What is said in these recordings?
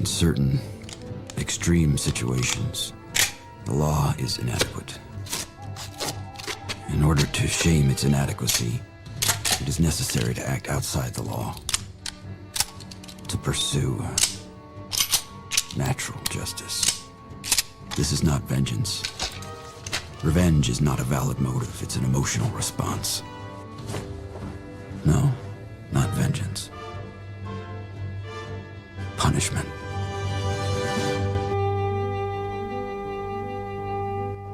In certain extreme situations, the law is inadequate. In order to shame its inadequacy, it is necessary to act outside the law, to pursue natural justice. This is not vengeance. Revenge is not a valid motive, it's an emotional response. No, not vengeance. Punishment.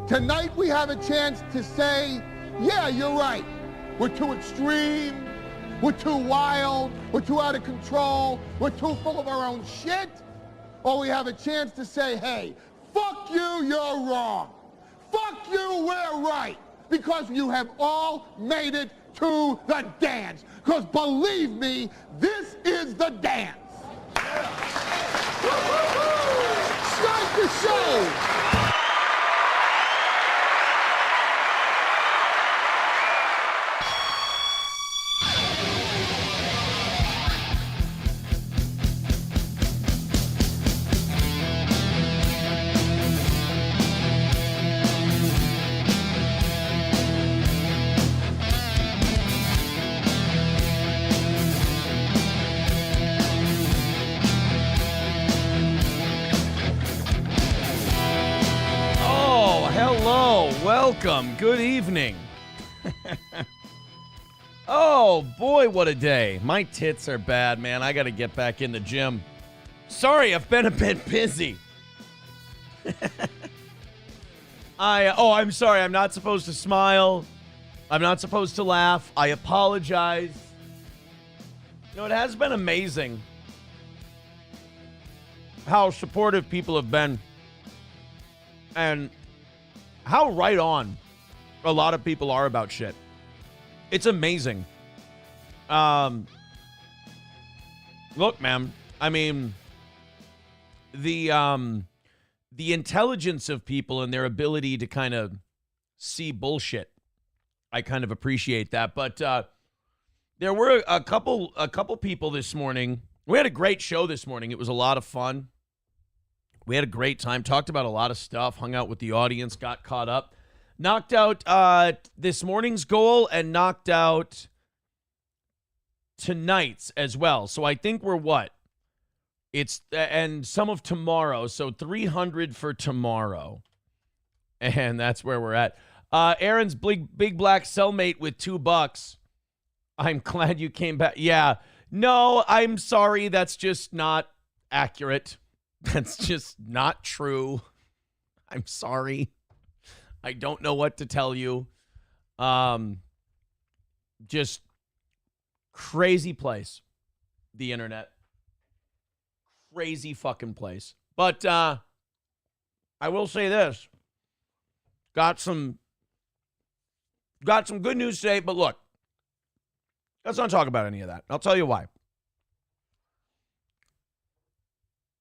Tonight we have a chance to say, yeah, you're right. We're too extreme, we're too wild, we're too out of control, we're too full of our own shit. Or we have a chance to say, hey, fuck you, you're wrong. Fuck you, we're right. Because you have all made it to the dance. Because believe me, this is the dance. Start the show. Welcome. Good evening. Oh, boy, what a day. My tits are bad, man. I got to get back in the gym. Sorry, I've been a bit busy. I'm sorry. I'm not supposed to smile. I'm not supposed to laugh. I apologize. You know, it has been amazing how supportive people have been. And how right on a lot of people are about shit. It's amazing. Look, man, I mean, the intelligence of people and their ability to kind of see bullshit, I kind of appreciate that. But there were a couple people this morning. We had a great show this morning. It was a lot of fun. We had a great time, talked about a lot of stuff, hung out with the audience, got caught up, knocked out this morning's goal and knocked out tonight's as well. So I think we're what? It's and some of tomorrow. So 300 for tomorrow. And that's where we're at. Aaron's big black cellmate with $2. I'm glad you came back. Yeah. No, I'm sorry. That's just not accurate. That's just not true. I'm sorry. I don't know what to tell you. Just crazy place. The internet. Crazy fucking place. But I will say this. Got some good news today, but look. Let's not talk about any of that. I'll tell you why.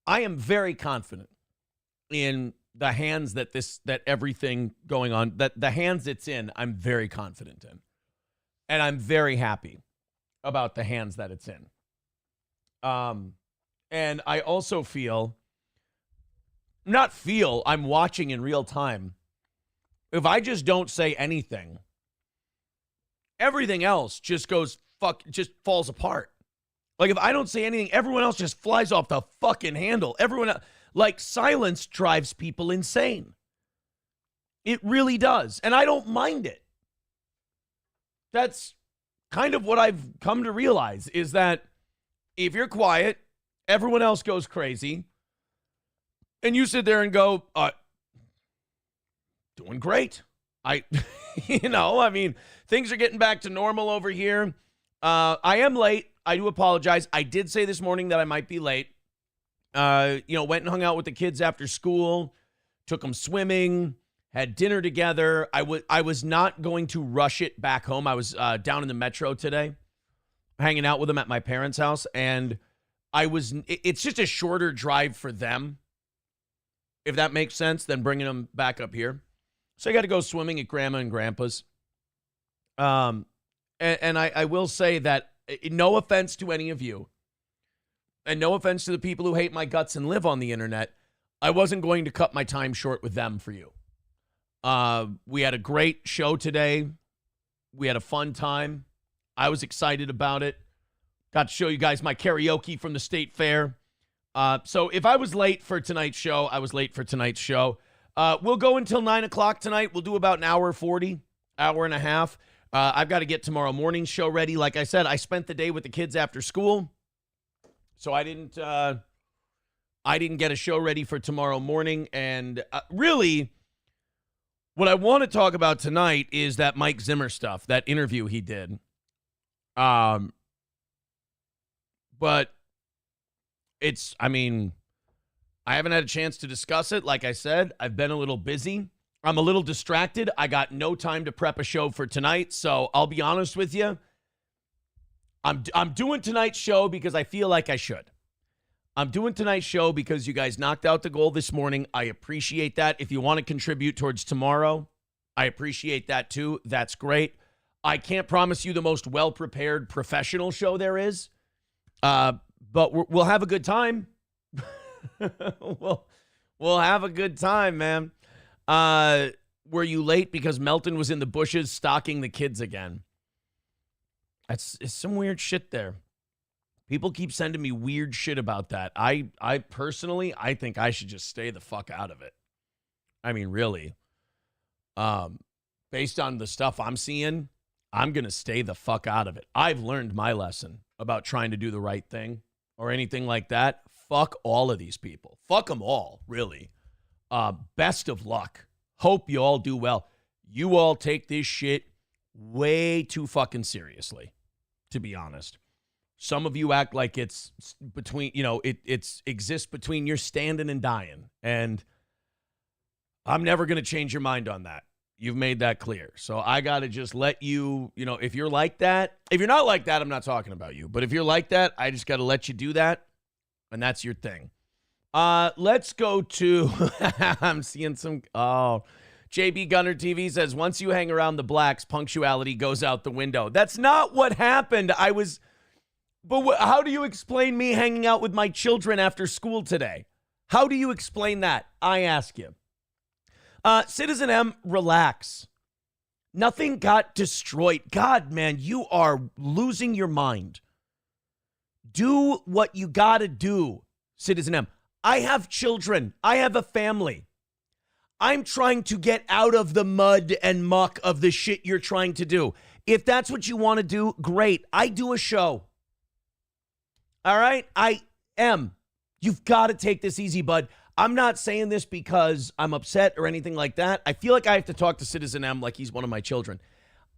I am very confident in the hands that everything going on, that the hands it's in, I'm very confident in. And I'm very happy about the hands that it's in. And I also I'm watching in real time. If I just don't say anything, everything else just just falls apart. Like, if I don't say anything, everyone else just flies off the fucking handle. Everyone else, like, silence drives people insane. It really does. And I don't mind it. That's kind of what I've come to realize, is that if you're quiet, everyone else goes crazy. And you sit there and go, doing great. I mean, things are getting back to normal over here. I am late. I do apologize. I did say this morning that I might be late. Went and hung out with the kids after school, took them swimming, had dinner together. I was not going to rush it back home. I was down in the metro today, hanging out with them at my parents' house, and it's just a shorter drive for them, if that makes sense, than bringing them back up here. So I got to go swimming at Grandma and Grandpa's. And I will say that, no offense to any of you, and no offense to the people who hate my guts and live on the internet, I wasn't going to cut my time short with them for you. We had a great show today. We had a fun time. I was excited about it. Got to show you guys my karaoke from the state fair. So if I was late for tonight's show, I was late for tonight's show. We'll go until 9 o'clock tonight. We'll do about an hour 40, hour and a half. I've got to get tomorrow morning's show ready. Like I said, I spent the day with the kids after school, so I didn't get a show ready for tomorrow morning. And really, what I want to talk about tonight is that Mike Zimmer stuff, that interview he did. But it's, I mean, I haven't had a chance to discuss it. Like I said, I've been a little busy. I'm a little distracted. I got no time to prep a show for tonight, so I'll be honest with you. I'm doing tonight's show because I feel like I should. I'm doing tonight's show because you guys knocked out the goal this morning. I appreciate that. If you want to contribute towards tomorrow, I appreciate that too. That's great. I can't promise you the most well-prepared professional show there is, but we'll have a good time. We'll have a good time, man. Were you late because Melton was in the bushes stalking the kids again? It's some weird shit there. People keep sending me weird shit about that. I personally, I think I should just stay the fuck out of it. I mean, really. Based on the stuff I'm seeing, I'm going to stay the fuck out of it. I've learned my lesson about trying to do the right thing or anything like that. Fuck all of these people. Fuck them all, really. Best of luck. Hope you all do well. You all take this shit way too fucking seriously, to be honest. Some of you act like it's between, it exists between you're standing and dying. And I'm never going to change your mind on that. You've made that clear. So I got to just let you, if you're like that, if you're not like that, I'm not talking about you. But if you're like that, I just got to let you do that. And that's your thing. Let's go to, I'm seeing some, JB Gunner TV says, once you hang around the blacks, punctuality goes out the window. That's not what happened. But how do you explain me hanging out with my children after school today? How do you explain that? I ask you. Citizen M, relax. Nothing got destroyed. God, man, you are losing your mind. Do what you got to do, Citizen M. I have children. I have a family. I'm trying to get out of the mud and muck of the shit you're trying to do. If that's what you want to do, great. I do a show. All right? I am. You've got to take this easy, bud. I'm not saying this because I'm upset or anything like that. I feel like I have to talk to Citizen M like he's one of my children.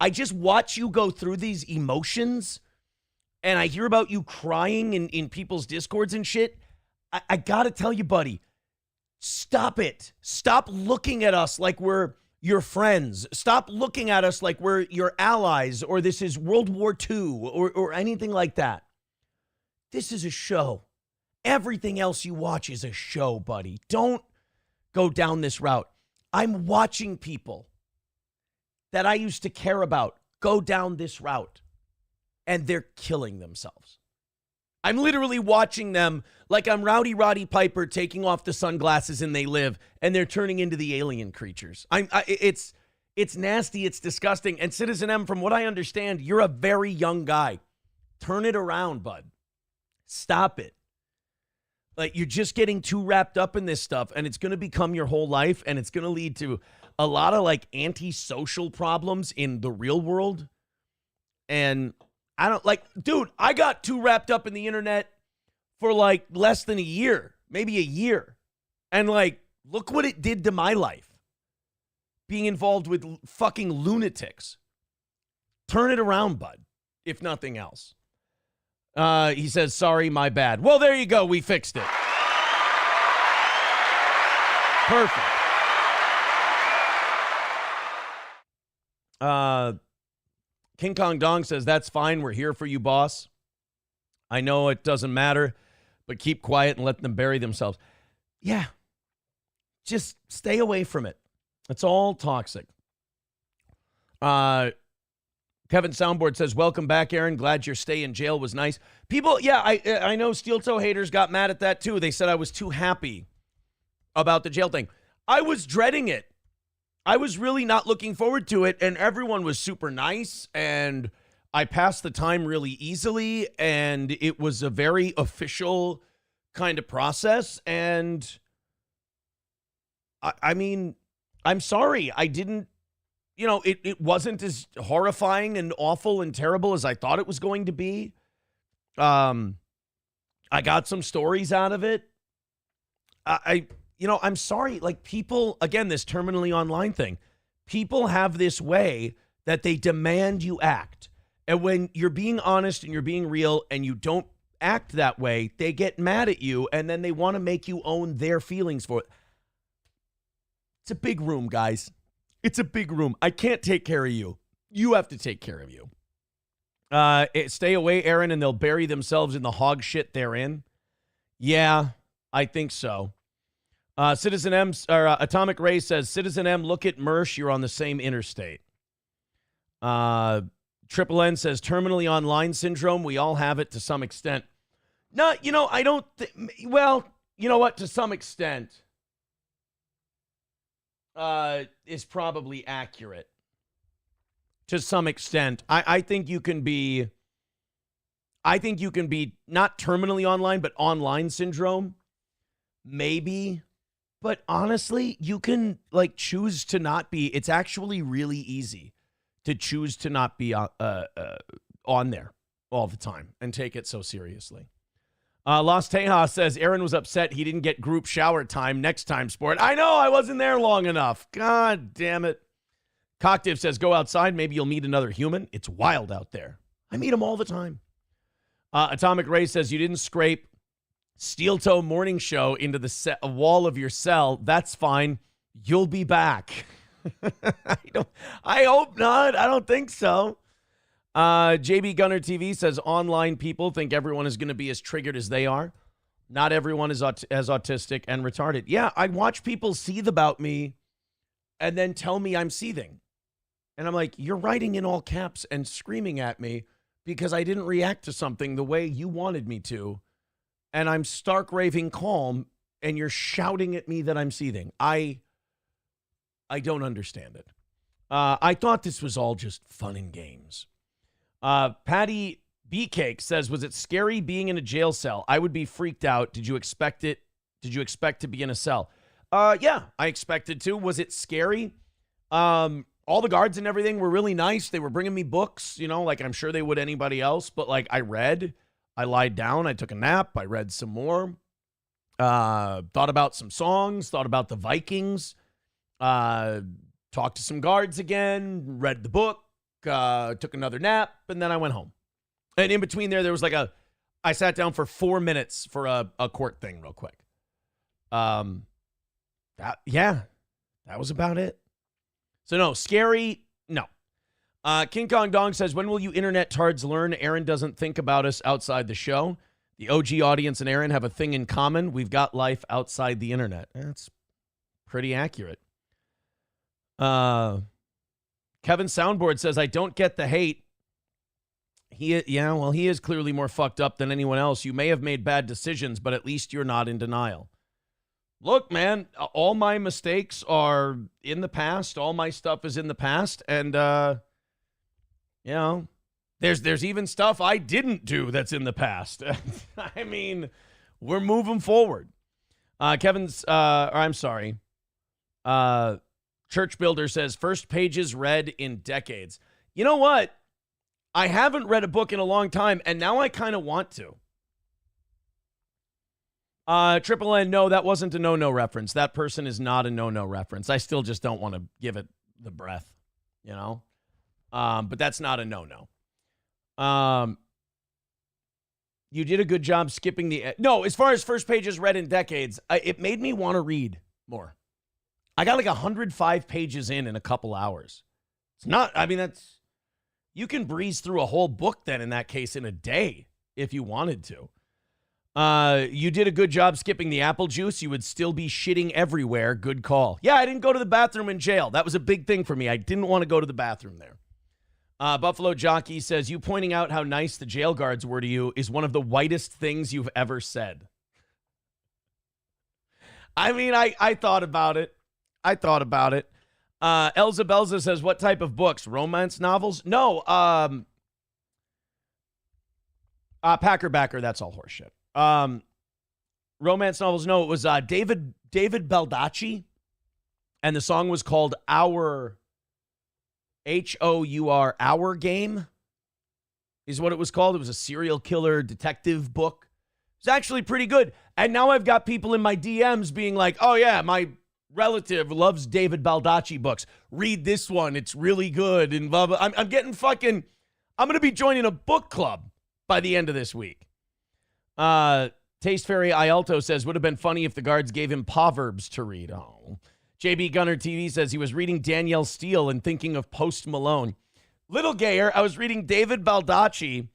I just watch you go through these emotions, and I hear about you crying in people's Discords and shit. I got to tell you, buddy, stop it. Stop looking at us like we're your friends. Stop looking at us like we're your allies or this is World War II or anything like that. This is a show. Everything else you watch is a show, buddy. Don't go down this route. I'm watching people that I used to care about go down this route, and they're killing themselves. I'm literally watching them like I'm Rowdy Roddy Piper taking off the sunglasses and they live, and they're turning into the alien creatures. It's nasty. It's disgusting. And Citizen M, from what I understand, you're a very young guy. Turn it around, bud. Stop it. Like, you're just getting too wrapped up in this stuff, and it's going to become your whole life, and it's going to lead to a lot of, like, antisocial problems in the real world. And I don't, like, dude, I got too wrapped up in the internet for, like, less than a year, maybe a year. And, like, look what it did to my life. Being involved with fucking lunatics. Turn it around, bud, if nothing else. He says, sorry, my bad. Well, there you go. We fixed it. Perfect. King Kong Dong says, that's fine. We're here for you, boss. I know it doesn't matter, but keep quiet and let them bury themselves. Yeah. Just stay away from it. It's all toxic. Kevin Soundboard says, welcome back, Aaron. Glad your stay in jail was nice. People, yeah, I know steel toe haters got mad at that too. They said I was too happy about the jail thing. I was dreading it. I was really not looking forward to it, and everyone was super nice, and I passed the time really easily, and it was a very official kind of process, and I mean, I'm sorry. I didn't, it wasn't as horrifying and awful and terrible as I thought it was going to be. I got some stories out of it. I'm sorry. Like, people, again, this terminally online thing, people have this way that they demand you act. And when you're being honest and you're being real and you don't act that way, they get mad at you, and then they want to make you own their feelings for it. It's a big room, guys. It's a big room. I can't take care of you. You have to take care of you. Stay away, Aaron, and they'll bury themselves in the hog shit they're in. Yeah, I think so. Citizen M, or Atomic Ray says, Citizen M, look at Mersh. You're on the same interstate. Triple N says, terminally online syndrome. We all have it to some extent. No, I don't well, you know what? To some extent. Is probably accurate to some extent. I think you can be not terminally online, but online syndrome. Maybe. But honestly, you can choose to not be. It's actually really easy to choose to not be on there all the time and take it so seriously. Los Tejas says, Aaron was upset he didn't get group shower time next time, sport. I know, I wasn't there long enough. God damn it. Cocktiff says, go outside. Maybe you'll meet another human. It's wild out there. I meet them all the time. Atomic Ray says, you didn't scrape Steel Toe Morning Show into the wall of your cell. That's fine. You'll be back. I hope not. I don't think so. JB Gunner TV says, online people think everyone is going to be as triggered as they are. Not everyone is as autistic and retarded. Yeah, I watch people seethe about me and then tell me I'm seething. And I'm like, you're writing in all caps and screaming at me because I didn't react to something the way you wanted me to. And I'm stark raving calm, and you're shouting at me that I'm seething. I don't understand it. I thought this was all just fun and games. Patty B-Cake says, was it scary being in a jail cell? I would be freaked out. Did you expect it? Did you expect to be in a cell? Yeah, I expected to. Was it scary? All the guards and everything were really nice. They were bringing me books, like I'm sure they would anybody else. But I read, I lied down, I took a nap, I read some more, thought about some songs, thought about the Vikings, talked to some guards again, read the book, took another nap, and then I went home. And in between there was I sat down for 4 minutes for a court thing real quick. That was about it. So no, scary, no. King Kong Dong says, when will you internet tards learn Aaron doesn't think about us outside the show? The OG audience and Aaron have a thing in common. We've got life outside the internet. That's pretty accurate. Kevin Soundboard says, I don't get the hate. He is clearly more fucked up than anyone else. You may have made bad decisions, but at least you're not in denial. Look, man, all my mistakes are in the past. All my stuff is in the past. And, there's even stuff I didn't do that's in the past. I mean, we're moving forward. Church Builder says, first pages read in decades. You know what? I haven't read a book in a long time, and now I kind of want to. Triple N, no, that wasn't a no-no reference. That person is not a no-no reference. I still just don't want to give it the breath, but that's not a no-no. You did a good job skipping no, as far as first pages read in decades, it made me want to read more. I got 105 pages in a couple hours. It's not, you can breeze through a whole book then in that case in a day if you wanted to. You did a good job skipping the apple juice. You would still be shitting everywhere. Good call. Yeah, I didn't go to the bathroom in jail. That was a big thing for me. I didn't want to go to the bathroom there. Buffalo Jockey says, you pointing out how nice the jail guards were to you is one of the whitest things you've ever said. I mean, I thought about it. Elza Belza says, what type of books? Romance novels? No. Packer Backer, that's all horseshit. Romance novels, no. It was David Baldacci, and the song was called Our, H-O-U-R, Our Game, is what it was called. It was a serial killer detective book. It's actually pretty good. And now I've got people in my DMs being like, oh yeah, my relative loves David Baldacci books. Read this one. It's really good. And blah, blah. I'm getting fucking, I'm going to be joining a book club by the end of this week. Taste Fairy Ialto says, would have been funny if the guards gave him proverbs to read. Oh. JB Gunner TV says he was reading Danielle Steele and thinking of Post Malone. Little gayer, I was reading David Baldacci,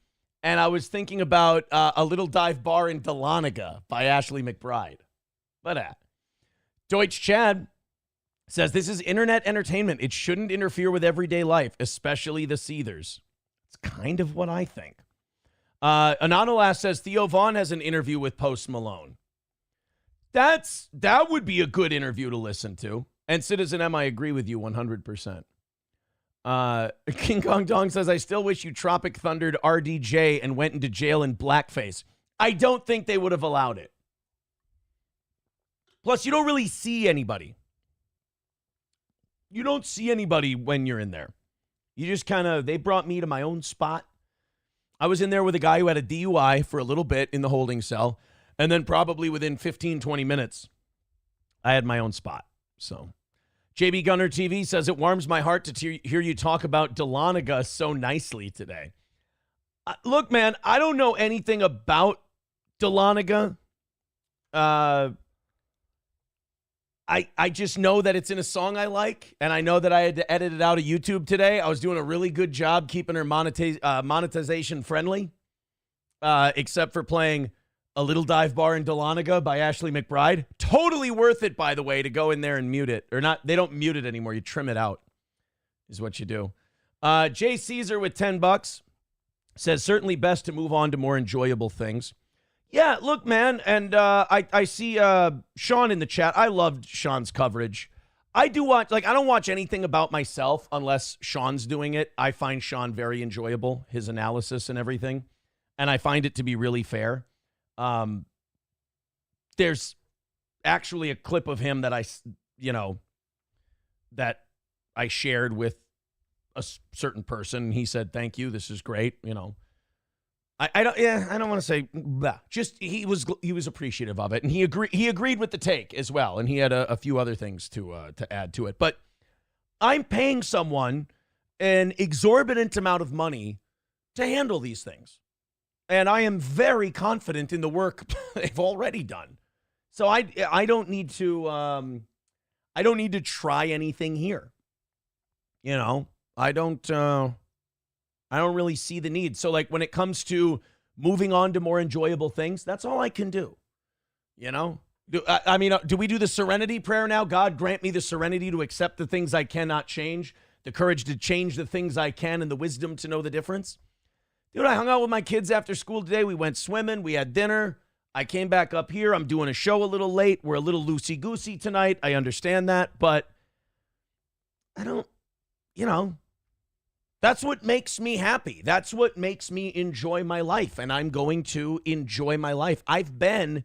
and I was thinking about A Little Dive Bar in Dahlonega by Ashley McBride. But Deutsch Chad says, this is internet entertainment. It shouldn't interfere with everyday life, especially the Seethers. It's kind of what I think. Anonymous says, Theo Vaughn has an interview with Post Malone. That would be a good interview to listen to. And Citizen M, I agree with you 100%. King Kong Dong says, I still wish you Tropic Thundered RDJ and went into jail in blackface. I don't think they would have allowed it. Plus, you don't really see anybody. You don't see anybody when you're in there. You just kind of, they brought me to my own spot. I was in there with a guy who had a DUI for a little bit in the holding cell. And then probably within 15, 20 minutes, I had my own spot. So JB Gunner TV says, it warms my heart to hear you talk about Dahlonega so nicely today. Look, man, I don't know anything about Dahlonega. I just know that it's in a song I like, and I know that I had to edit it out of YouTube today. I was doing a really good job keeping her monetization friendly, except for playing A Little Dive Bar in Dahlonega by Ashley McBride. Totally worth it, by the way, to go in there and mute it. Or not, they don't mute it anymore. You trim it out is what you do. Jay Caesar with $10 says, certainly best to move on to more enjoyable things. Yeah, look, man, and I see Sean in the chat. I loved Sean's coverage. I do watch, I don't watch anything about myself unless Sean's doing it. I find Sean very enjoyable, his analysis and everything, and I find it to be really fair. There's actually a clip of him that I shared with a certain person. He said, thank you. This is great. I don't want to say blah. Just he was appreciative of it, and he agreed with the take as well, and he had a few other things to add to it. But I'm paying someone an exorbitant amount of money to handle these things, and I am very confident in the work they've already done. So I don't need to try anything here. I don't really see the need. So, when it comes to moving on to more enjoyable things, that's all I can do. Do we do the serenity prayer now? God, grant me the serenity to accept the things I cannot change, the courage to change the things I can, and the wisdom to know the difference. Dude, I hung out with my kids after school today. We went swimming. We had dinner. I came back up here. I'm doing a show a little late. We're a little loosey-goosey tonight. I understand that, but I don't, that's what makes me happy. That's what makes me enjoy my life, and I'm going to enjoy my life. I've been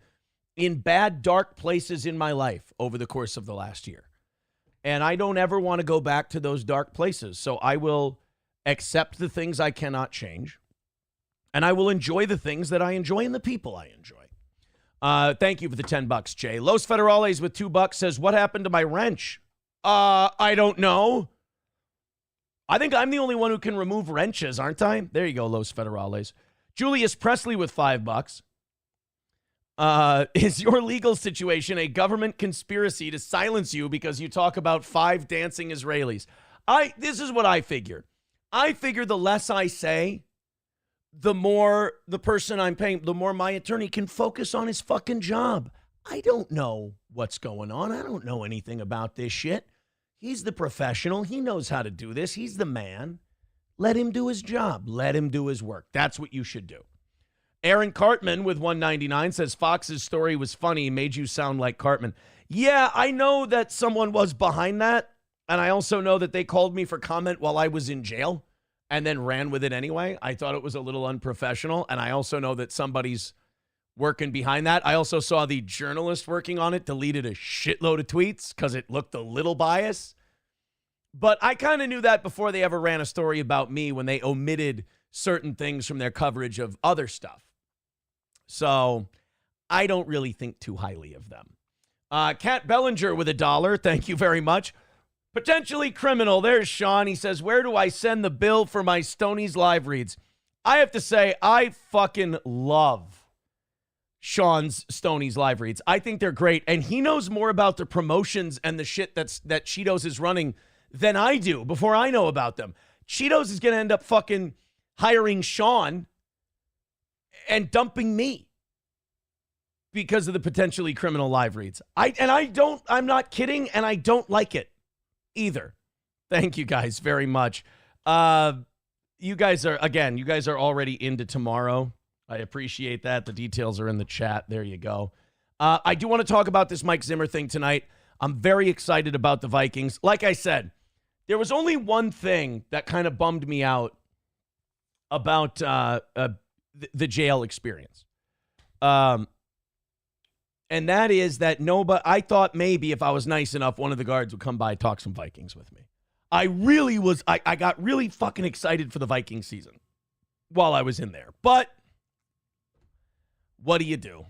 in bad, dark places in my life over the course of the last year, and I don't ever want to go back to those dark places. So I will accept the things I cannot change, and I will enjoy the things that I enjoy and the people I enjoy. Thank you for the $10, Jay. Los Federales with $2 says, what happened to my wrench? I don't know. I think I'm the only one who can remove wrenches, aren't I? There you go, Los Federales. Julius Presley with $5. Is your legal situation a government conspiracy to silence you because you talk about 5 dancing Israelis? This is what I figure. I figure the less I say, the more the person I'm paying, the more my attorney can focus on his fucking job. I don't know what's going on. I don't know anything about this shit. He's the professional. He knows how to do this. He's the man. Let him do his job. Let him do his work. That's what you should do. Aaron Cartman with 199 says Fox's story was funny, made you sound like Cartman. Yeah, I know that someone was behind that, and I also know that they called me for comment while I was in jail and then ran with it anyway. I thought it was a little unprofessional, and I also know that somebody's working behind that. I also saw the journalist working on it deleted a shitload of tweets because it looked a little biased. But I kind of knew that before they ever ran a story about me when they omitted certain things from their coverage of other stuff. So I don't really think too highly of them. Kat Bellinger with $1. Thank you very much. Potentially criminal. There's Sean. He says, where do I send the bill for my Stoney's live reads? I have to say, I fucking love Sean's Stoney's live reads. I think they're great. And he knows more about the promotions and the shit that Cheetos is running than I do before I know about them. Cheetos is going to end up fucking hiring Sean and dumping me because of the potentially criminal live reads. I'm not kidding, and I don't like it either. Thank you guys very much. You guys are already into tomorrow. I appreciate that. The details are in the chat. There you go. I do want to talk about this Mike Zimmer thing tonight. I'm very excited about the Vikings. Like I said, there was only one thing that kind of bummed me out about the jail experience. And that is that I thought maybe if I was nice enough, one of the guards would come by and talk some Vikings with me. I got really fucking excited for the Viking season while I was in there. But what do you do?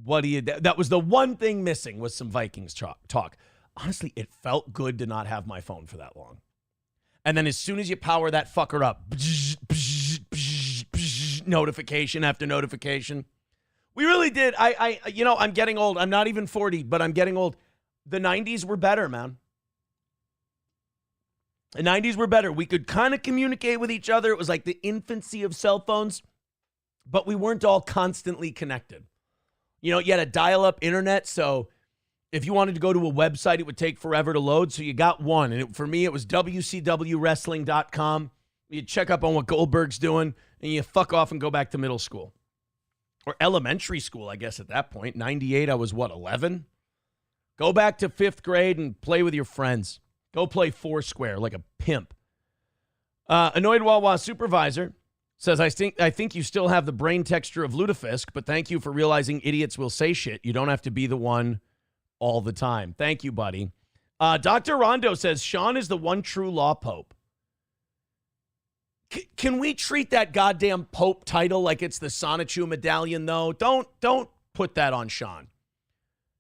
That was the one thing missing, was some Vikings talk. Honestly, it felt good to not have my phone for that long. And then as soon as you power that fucker up, notification after notification. We really did. I'm getting old. I'm not even 40, but I'm getting old. The 90s were better, man. The 90s were better. We could kind of communicate with each other. It was like the infancy of cell phones, but we weren't all constantly connected. You had a dial-up internet, so if you wanted to go to a website, it would take forever to load, so you got one. And for me, it was WCWWrestling.com. You check up on what Goldberg's doing, and you fuck off and go back to middle school. Or elementary school, I guess, at that point. 98, I was, 11? Go back to 5th grade and play with your friends. Go play Foursquare like a pimp. Annoyed Wawa Supervisor says, I think you still have the brain texture of Lutefisk, but thank you for realizing idiots will say shit. You don't have to be the one all the time. Thank you, buddy. Dr. Rondo says, Sean is the one true law pope. Can we treat that goddamn Pope title like it's the Sonichu medallion, though? Don't put that on Sean.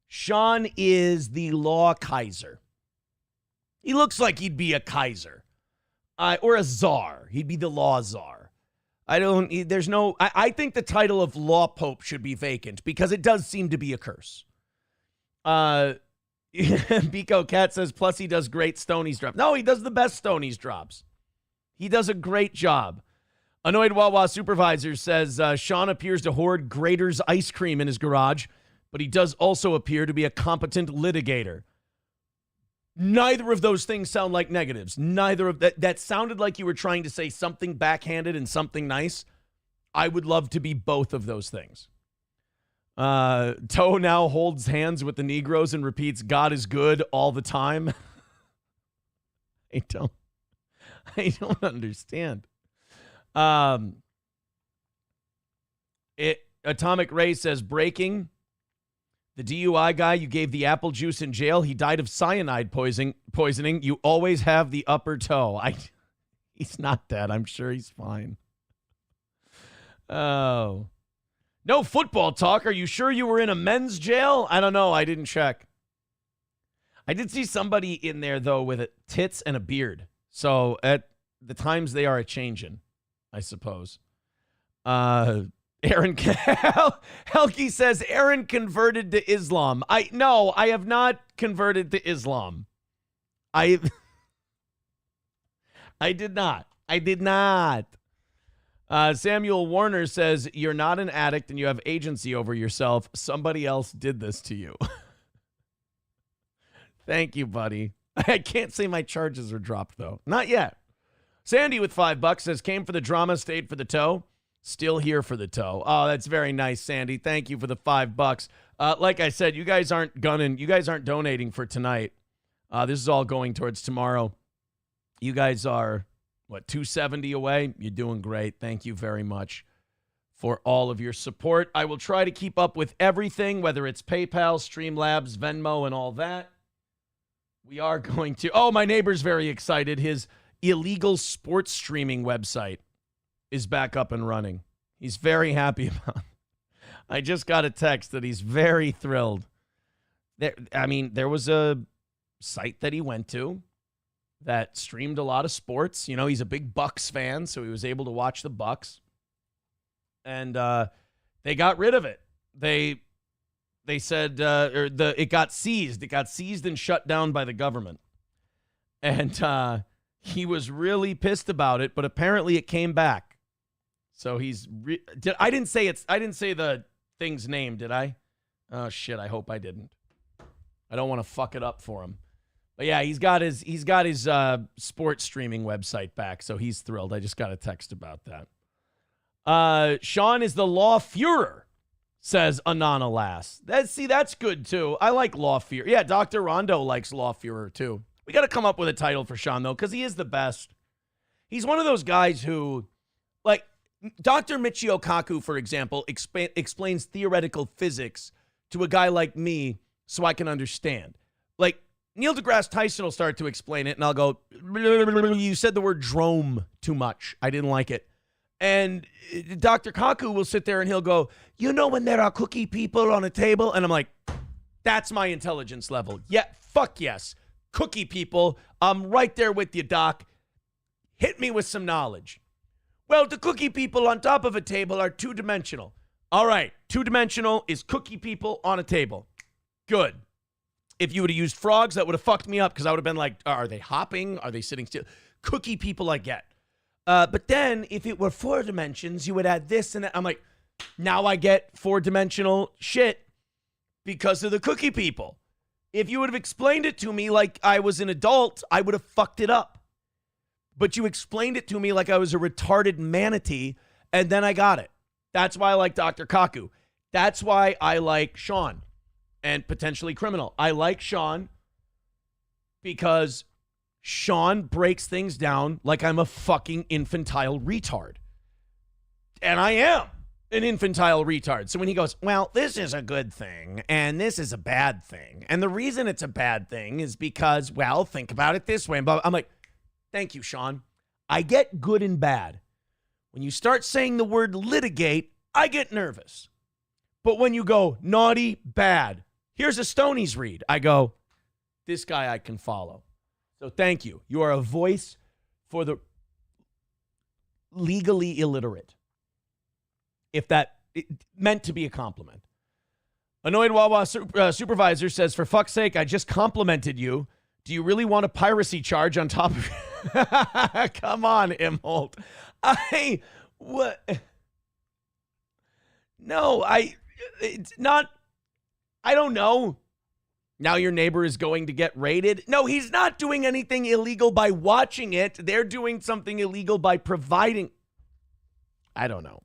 Sean is the law Kaiser. He looks like he'd be a Kaiser. Or a czar. He'd be the law czar. I think the title of law pope should be vacant because it does seem to be a curse. Biko Cat says, plus he does great Stoney's drops. No, he does the best Stoney's drops. He does a great job. Annoyed Wawa Supervisor says, Sean appears to hoard Grater's ice cream in his garage, but he does also appear to be a competent litigator. Neither of those things sound like negatives. Neither of that sounded like you were trying to say something backhanded and something nice. I would love to be both of those things. Toe now holds hands with the Negroes and repeats, God is good all the time. I don't understand. Atomic Ray says, breaking. The DUI guy you gave the apple juice in jail, he died of cyanide poisoning. You always have the upper toe. He's not dead. I'm sure he's fine. Oh. No football talk. Are you sure you were in a men's jail? I don't know. I didn't check. I did see somebody in there, though, with tits and a beard. So at the times they are a-changin', I suppose. Aaron Helke says Aaron converted to Islam. No, I have not converted to Islam. I did not. Samuel Warner says you're not an addict and you have agency over yourself. Somebody else did this to you. Thank you, buddy. I can't say my charges are dropped though. Not yet. Sandy with $5 says, came for the drama, stayed for the toe. Still here for the toe. Oh, that's very nice, Sandy. Thank you for the $5. Like I said, you guys aren't donating for tonight. This is all going towards tomorrow. You guys are, $270 away? You're doing great. Thank you very much for all of your support. I will try to keep up with everything, whether it's PayPal, Streamlabs, Venmo, and all that. We are going to... Oh, my neighbor's very excited. His illegal sports streaming website is back up and running. He's very happy about it. I just got a text that he's very thrilled. There was a site that he went to that streamed a lot of sports. You know, he's a big Bucks fan, so he was able to watch the Bucks. And they got rid of it. They said it got seized. It got seized and shut down by the government. And he was really pissed about it, but apparently it came back. So I didn't say the thing's name, did I? Oh shit, I hope I didn't. I don't want to fuck it up for him. But yeah, he's got his sports streaming website back, so he's thrilled. I just got a text about that. Sean is the law Führer, says Anana Lass. That's good too. I like law Führer. Yeah, Dr. Rondo likes law Führer too. We got to come up with a title for Sean though, because he is the best. He's one of those guys who, like, Dr. Michio Kaku, for example, explains theoretical physics to a guy like me so I can understand. Like, Neil deGrasse Tyson will start to explain it, and I'll go, you said the word drome too much. I didn't like it. And Dr. Kaku will sit there, and he'll go, you know when there are cookie people on a table? And I'm like, that's my intelligence level. Yeah, fuck yes. Cookie people. I'm right there with you, Doc. Hit me with some knowledge. Well, the cookie people on top of a table are two-dimensional. All right, two-dimensional is cookie people on a table. Good. If you would have used frogs, that would have fucked me up because I would have been like, are they hopping? Are they sitting still? Cookie people I get. But then if it were 4 dimensions, you would add this and that. I'm like, now I get 4-dimensional shit because of the cookie people. If you would have explained it to me like I was an adult, I would have fucked it up. But you explained it to me like I was a retarded manatee, and then I got it. That's why I like Dr. Kaku. That's why I like Sean and potentially Criminal. I like Sean because Sean breaks things down like I'm a fucking infantile retard. And I am an infantile retard. So when he goes, well, this is a good thing, and this is a bad thing. And the reason it's a bad thing is because, well, think about it this way. And I'm like, thank you, Sean. I get good and bad. When you start saying the word litigate, I get nervous. But when you go naughty, bad, here's a Stoney's read, I go, this guy I can follow. So thank you. You are a voice for the legally illiterate. If that meant to be a compliment. Annoyed Wawa supervisor says, for fuck's sake, I just complimented you. Do you really want a piracy charge on top of it? Come on, Imholt. It's not, I don't know. Now your neighbor is going to get raided. No, he's not doing anything illegal by watching it. They're doing something illegal by providing. I don't know.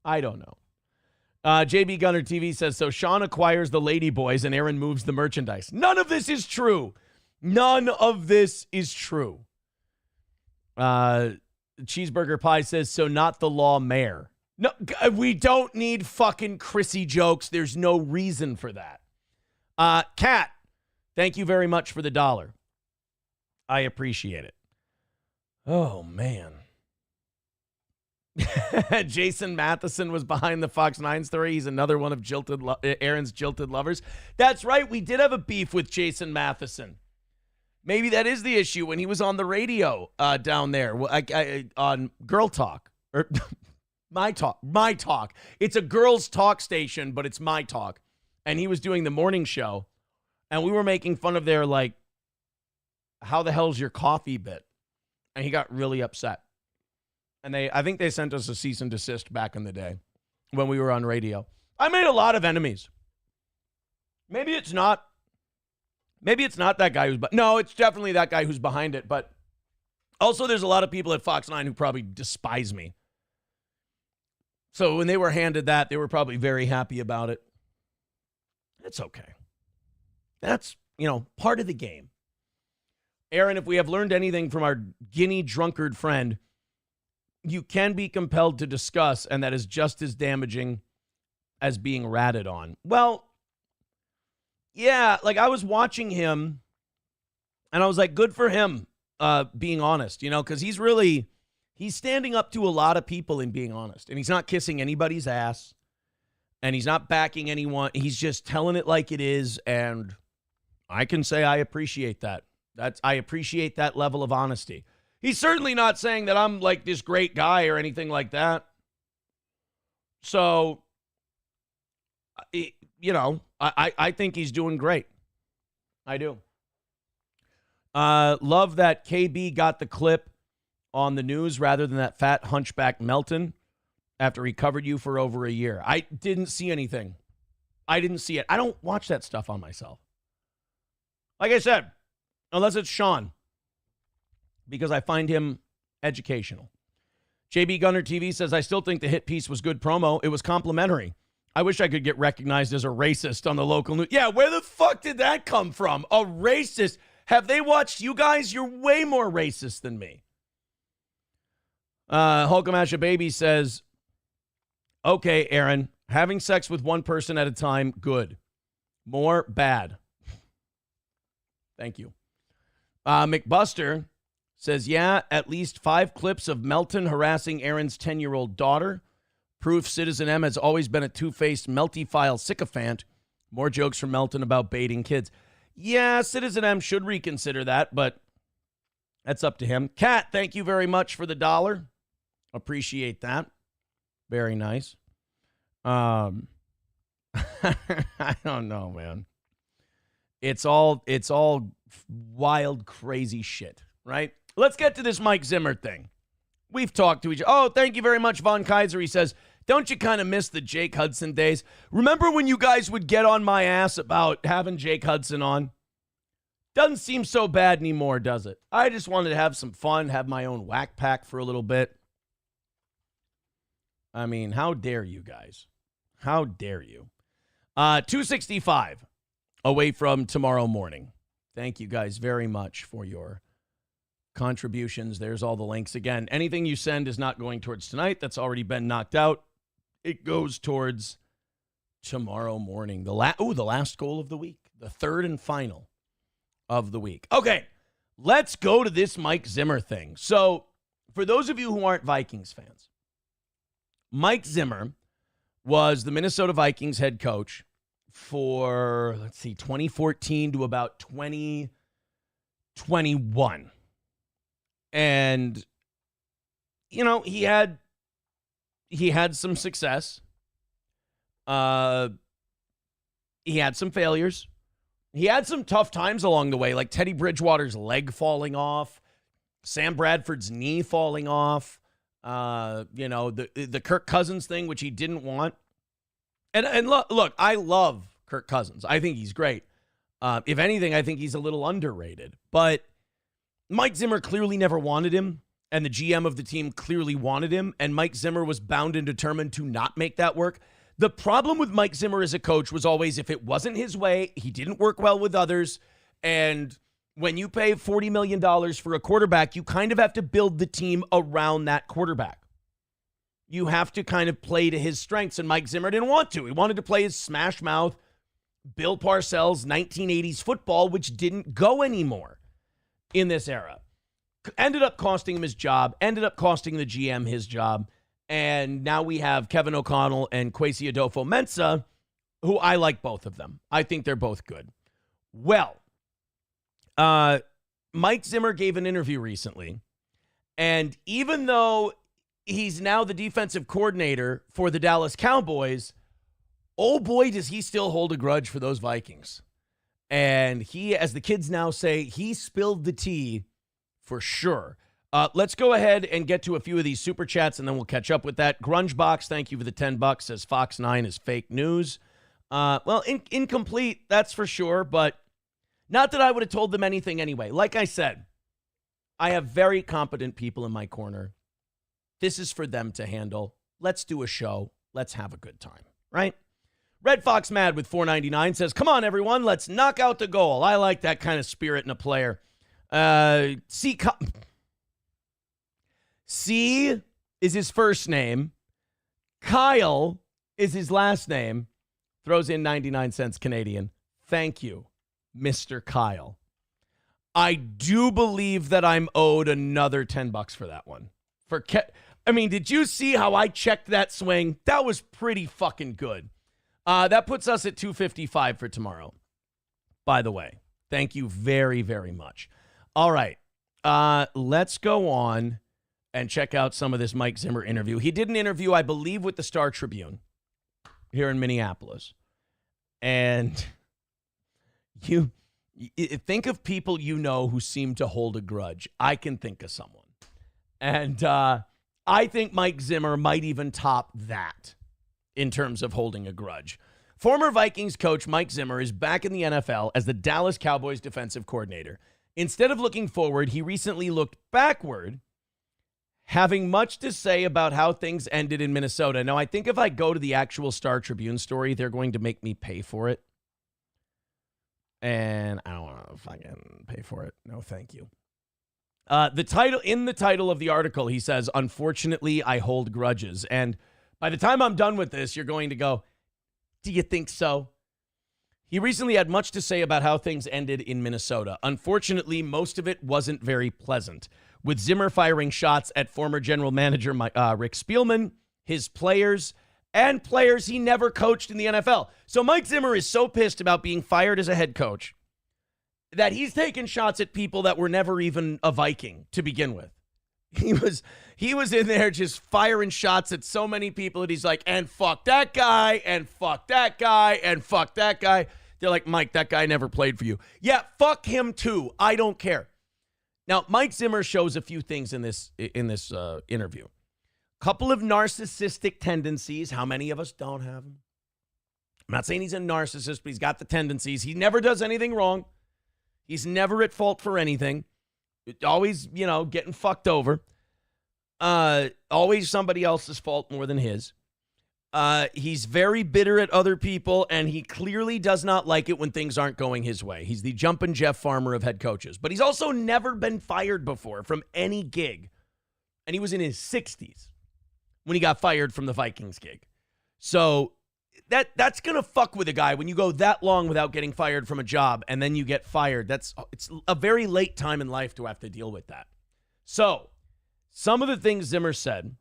JB Gunner TV says, so Sean acquires the lady boys and Aaron moves the merchandise. None of this is true. None of this is true. Cheeseburger Pie says, so not the law mayor. No, we don't need fucking Chrissy jokes. There's no reason for that. Kat, thank you very much for the $1. I appreciate it. Oh, man. Jason Matheson was behind the Fox 9 story. He's another one of Aaron's jilted lovers. That's right. We did have a beef with Jason Matheson. Maybe that is the issue when he was on the radio down there on Girl Talk or My Talk. It's a girls' talk station, but it's My Talk. And he was doing the morning show, and we were making fun of their, like, how the hell's your coffee bit? And he got really upset. And I think they sent us a cease and desist back in the day when we were on radio. I made a lot of enemies. Maybe it's not that guy no, it's definitely that guy who's behind it, but Also, there's a lot of people at Fox 9 who probably despise me. So when they were handed that, they were probably very happy about it. It's okay. That's, part of the game. Aaron, if we have learned anything from our Guinea drunkard friend, you can be compelled to discuss, and that is just as damaging as being ratted on. Well, yeah, like I was watching him, and I was like, good for him being honest, because he's standing up to a lot of people in being honest, and he's not kissing anybody's ass, and he's not backing anyone. He's just telling it like it is, and I can say I appreciate that. I appreciate that level of honesty. He's certainly not saying that I'm like this great guy or anything like that. So, I think he's doing great. I do. Love that KB got the clip on the news rather than that fat hunchback Melton after he covered you for over a year. I didn't see anything. I didn't see it. I don't watch that stuff on myself. Like I said, unless it's Sean, because I find him educational. JB Gunner TV says, I still think the hit piece was good promo. It was complimentary. I wish I could get recognized as a racist on the local news. Yeah, where the fuck did that come from? A racist? Have they watched you guys? You're way more racist than me. Hulkamasha Baby says, okay, Aaron, having sex with one person at a time, good. More, bad. Thank you. McBuster says, yeah, at least 5 clips of Melton harassing Aaron's 10-year-old daughter. Proof Citizen M has always been a two-faced melty-file sycophant. More jokes from Melton about baiting kids. Yeah, Citizen M should reconsider that, but that's up to him. Kat, thank you very much for the $1. Appreciate that. Very nice. I don't know, man. It's all wild, crazy shit, right? Let's get to this Mike Zimmer thing. We've talked to each other. Oh, thank you very much, Von Kaiser. He says, don't you kind of miss the Jake Hudson days? Remember when you guys would get on my ass about having Jake Hudson on? Doesn't seem so bad anymore, does it? I just wanted to have some fun, have my own whack pack for a little bit. I mean, how dare you guys? How dare you? 265 away from tomorrow morning. Thank you guys very much for your contributions. There's all the links. Again, anything you send is not going towards tonight. That's already been knocked out. It goes towards tomorrow morning. The last goal of the week. The third and final of the week. Okay, let's go to this Mike Zimmer thing. So, for those of you who aren't Vikings fans, Mike Zimmer was the Minnesota Vikings head coach for, 2014 to about 2021. And, he had some success. He had some failures. He had some tough times along the way, like Teddy Bridgewater's leg falling off, Sam Bradford's knee falling off, the Kirk Cousins thing, which he didn't want. And look, I love Kirk Cousins. I think he's great. If anything, I think he's a little underrated. But Mike Zimmer clearly never wanted him, and the GM of the team clearly wanted him, and Mike Zimmer was bound and determined to not make that work. The problem with Mike Zimmer as a coach was always if it wasn't his way, he didn't work well with others, and when you pay $40 million for a quarterback, you kind of have to build the team around that quarterback. You have to kind of play to his strengths, and Mike Zimmer didn't want to. He wanted to play his smash mouth, Bill Parcells 1980s football, which didn't go anymore in this era. Ended up costing him his job, ended up costing the GM his job, and now we have Kevin O'Connell and Kwesi Adolfo-Mensah, who I like both of them. I think they're both good. Well, Mike Zimmer gave an interview recently, and even though he's now the defensive coordinator for the Dallas Cowboys, oh boy, does he still hold a grudge for those Vikings. And he, as the kids now say, he spilled the tea for sure. Let's go ahead and get to a few of these super chats, and then we'll catch up with that. Grungebox, thank you for the $10. Says Fox 9 is fake news. Incomplete, that's for sure, but not that I would have told them anything anyway. Like I said, I have very competent people in my corner. This is for them to handle. Let's do a show. Let's have a good time, right? Red Fox Mad with $4.99 says, come on, everyone. Let's knock out the goal. I like that kind of spirit in a player. C is his first name. Kyle is his last name. Throws in 99 cents Canadian. Thank you, Mr. Kyle. I do believe that I'm owed another $10 for that one. Did you see how I checked that swing? That was pretty fucking good. That puts us at $2.55 for tomorrow. By the way, thank you very, very much. All right, let's go on and check out some of this Mike Zimmer interview. He did an interview, I believe, with the Star Tribune here in Minneapolis. And you think of people you know who seem to hold a grudge. I can think of someone. And I think Mike Zimmer might even top that in terms of holding a grudge. Former Vikings coach Mike Zimmer is back in the NFL as the Dallas Cowboys defensive coordinator. Instead of looking forward, he recently looked backward, having much to say about how things ended in Minnesota. Now, I think if I go to the actual Star Tribune story, they're going to make me pay for it. And I don't want to fucking pay for it. No, thank you. In the title of the article, he says, unfortunately, I hold grudges. And by the time I'm done with this, you're going to go, do you think so? He recently had much to say about how things ended in Minnesota. Unfortunately, most of it wasn't very pleasant, with Zimmer firing shots at former general manager Rick Spielman, his players, and players he never coached in the NFL. So Mike Zimmer is so pissed about being fired as a head coach that he's taking shots at people that were never even a Viking to begin with. He was in there just firing shots at so many people that he's like, and fuck that guy, and fuck that guy, and fuck that guy. They're like, Mike, that guy never played for you. Yeah, fuck him too. I don't care. Now, Mike Zimmer shows a few things in this interview. Couple of narcissistic tendencies. How many of us don't have them? I'm not saying he's a narcissist, but he's got the tendencies. He never does anything wrong. He's never at fault for anything. Always, getting fucked over. Always somebody else's fault more than his. He's very bitter at other people, and he clearly does not like it when things aren't going his way. He's the jumpin' Jeff Farmer of head coaches. But he's also never been fired before from any gig. And he was in his 60s when he got fired from the Vikings gig. So that's going to fuck with a guy when you go that long without getting fired from a job and then you get fired. It's a very late time in life to have to deal with that. So some of the things Zimmer said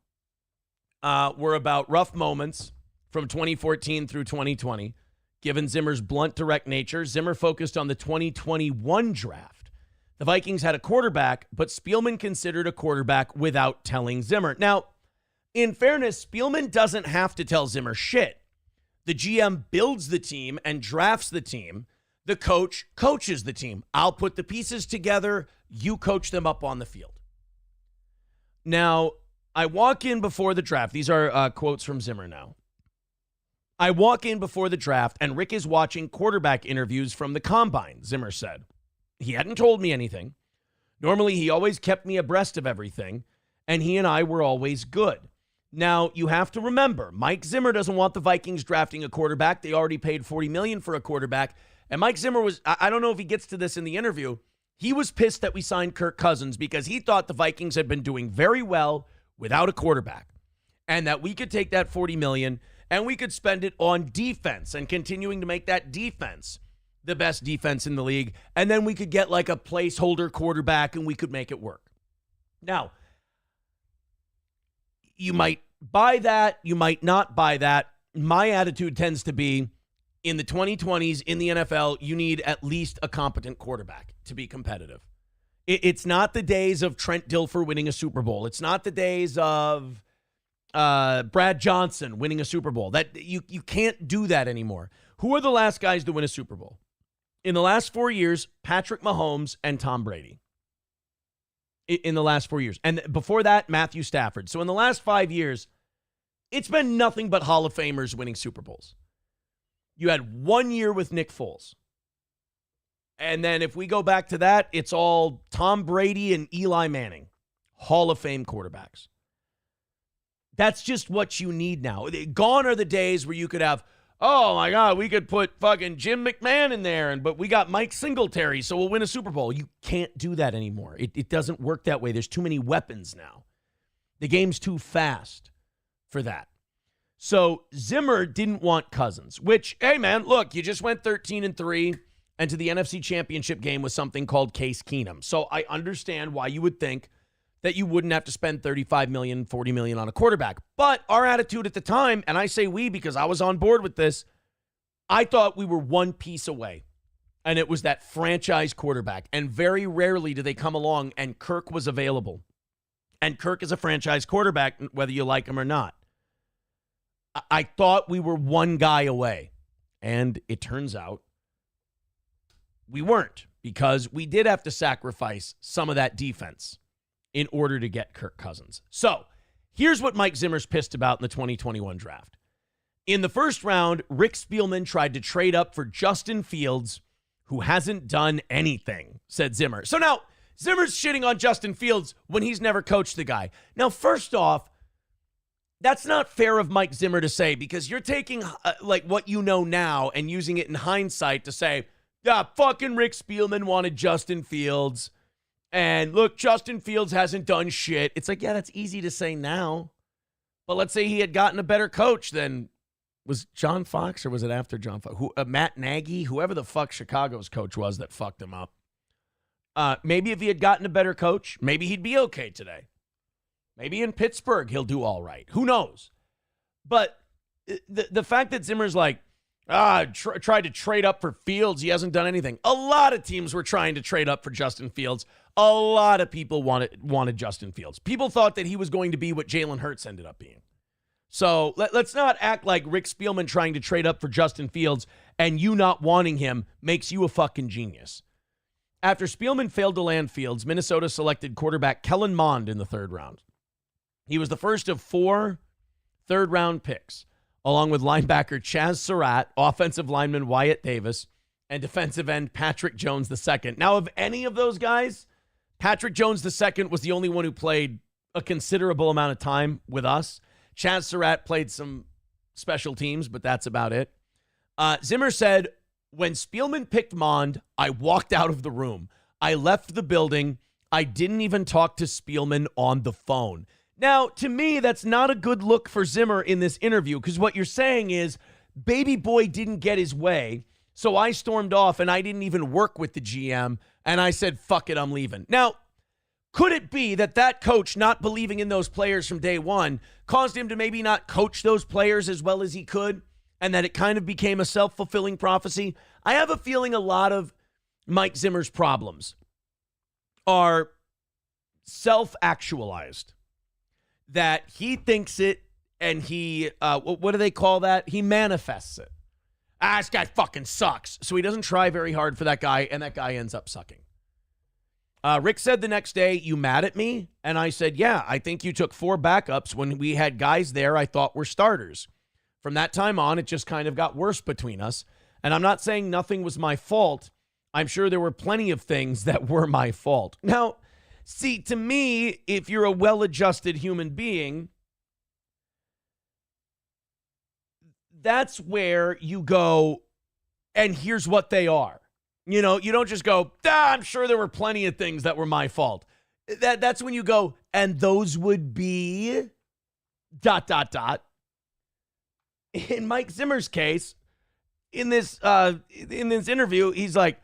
were about rough moments from 2014 through 2020. Given Zimmer's blunt, direct nature, Zimmer focused on the 2021 draft. The Vikings had a quarterback, but Spielman considered a quarterback without telling Zimmer. Now, in fairness, Spielman doesn't have to tell Zimmer shit. The GM builds the team and drafts the team. The coach coaches the team. I'll put the pieces together. You coach them up on the field. Now, I walk in before the draft. These are quotes from Zimmer now. I walk in before the draft, and Rick is watching quarterback interviews from the combine, Zimmer said. He hadn't told me anything. Normally, he always kept me abreast of everything, and he and I were always good. Now, you have to remember, Mike Zimmer doesn't want the Vikings drafting a quarterback. They already paid $40 million for a quarterback. And Mike Zimmer was, I don't know if he gets to this in the interview, he was pissed that we signed Kirk Cousins because he thought the Vikings had been doing very well without a quarterback. And that we could take that $40 million and we could spend it on defense and continuing to make that defense the best defense in the league. And then we could get like a placeholder quarterback and we could make it work. Now, you might buy that. You might not buy that. My attitude tends to be in the 2020s in the NFL, you need at least a competent quarterback to be competitive. It's not the days of Trent Dilfer winning a Super Bowl. It's not the days of Brad Johnson winning a Super Bowl. That you can't do that anymore. Who are the last guys to win a Super Bowl? In the last 4 years, Patrick Mahomes and Tom Brady. In the last 4 years. And before that, Matthew Stafford. So in the last 5 years, it's been nothing but Hall of Famers winning Super Bowls. You had 1 year with Nick Foles. And then if we go back to that, it's all Tom Brady and Eli Manning, Hall of Fame quarterbacks. That's just what you need now. Gone are the days where you could have, oh my God, we could put fucking Jim McMahon in there, but we got Mike Singletary, so we'll win a Super Bowl. You can't do that anymore. It doesn't work that way. There's too many weapons now. The game's too fast for that. So Zimmer didn't want Cousins, which, hey man, look, you just went 13-3 and to the NFC Championship game with something called Case Keenum. So I understand why you would think that you wouldn't have to spend $35 million, $40 million on a quarterback. But our attitude at the time, and I say we because I was on board with this, I thought we were one piece away, and it was that franchise quarterback. And very rarely do they come along, and Kirk was available. And Kirk is a franchise quarterback, whether you like him or not. I thought we were one guy away, and it turns out we weren't, because we did have to sacrifice some of that defense in order to get Kirk Cousins. So here's what Mike Zimmer's pissed about in the 2021 draft. In the first round, Rick Spielman tried to trade up for Justin Fields, who hasn't done anything, said Zimmer. So now Zimmer's shitting on Justin Fields when he's never coached the guy. Now, first off, that's not fair of Mike Zimmer to say, because you're taking like what you know now and using it in hindsight to say, yeah, fucking Rick Spielman wanted Justin Fields. And look, Justin Fields hasn't done shit. It's like, yeah, that's easy to say now. But let's say he had gotten a better coach than, was John Fox or was it after John Fox? Matt Nagy, whoever the fuck Chicago's coach was that fucked him up. Maybe if he had gotten a better coach, maybe he'd be okay today. Maybe in Pittsburgh he'll do all right. Who knows? But the fact that Zimmer's like, tried to trade up for Fields, he hasn't done anything. A lot of teams were trying to trade up for Justin Fields. A lot of people wanted Justin Fields. People thought that he was going to be what Jalen Hurts ended up being. So let's not act like Rick Spielman trying to trade up for Justin Fields and you not wanting him makes you a fucking genius. After Spielman failed to land Fields, Minnesota selected quarterback Kellen Mond in the third round. He was the first of 4 third-round picks, along with linebacker Chaz Surratt, offensive lineman Wyatt Davis, and defensive end Patrick Jones II. Now, of any of those guys, Patrick Jones II was the only one who played a considerable amount of time with us. Chaz Surratt played some special teams, but that's about it. Zimmer said, when Spielman picked Mond, I walked out of the room. I left the building. I didn't even talk to Spielman on the phone. Now, to me, that's not a good look for Zimmer in this interview, because what you're saying is, baby boy didn't get his way, so I stormed off and I didn't even work with the GM, and I said, fuck it, I'm leaving. Now, could it be that that coach not believing in those players from day one caused him to maybe not coach those players as well as he could, and that it kind of became a self-fulfilling prophecy? I have a feeling a lot of Mike Zimmer's problems are self-actualized. That he thinks it and he, what do they call that? He manifests it. This guy fucking sucks. So he doesn't try very hard for that guy, and that guy ends up sucking. Rick said the next day, you mad at me? And I said, yeah, I think you took 4 backups when we had guys there I thought were starters. From that time on, it just kind of got worse between us. And I'm not saying nothing was my fault. I'm sure there were plenty of things that were my fault. Now, see, to me, if you're a well-adjusted human being, that's where you go, and here's what they are. You know, you don't just go, I'm sure there were plenty of things that were my fault. That's when you go, and those would be ... In Mike Zimmer's case, in this interview, he's like,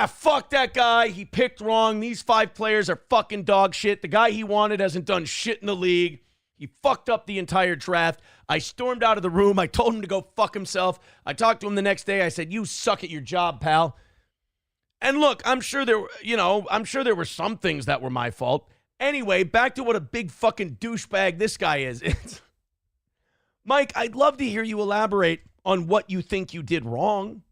fuck that guy. He picked wrong. These 5 players are fucking dog shit. The guy he wanted hasn't done shit in the league. He fucked up the entire draft. I stormed out of the room. I told him to go fuck himself. I talked to him the next day. I said, you suck at your job, pal. And look, I'm sure there were some things that were my fault. Anyway, back to what a big fucking douchebag this guy is. Mike, I'd love to hear you elaborate on what you think you did wrong.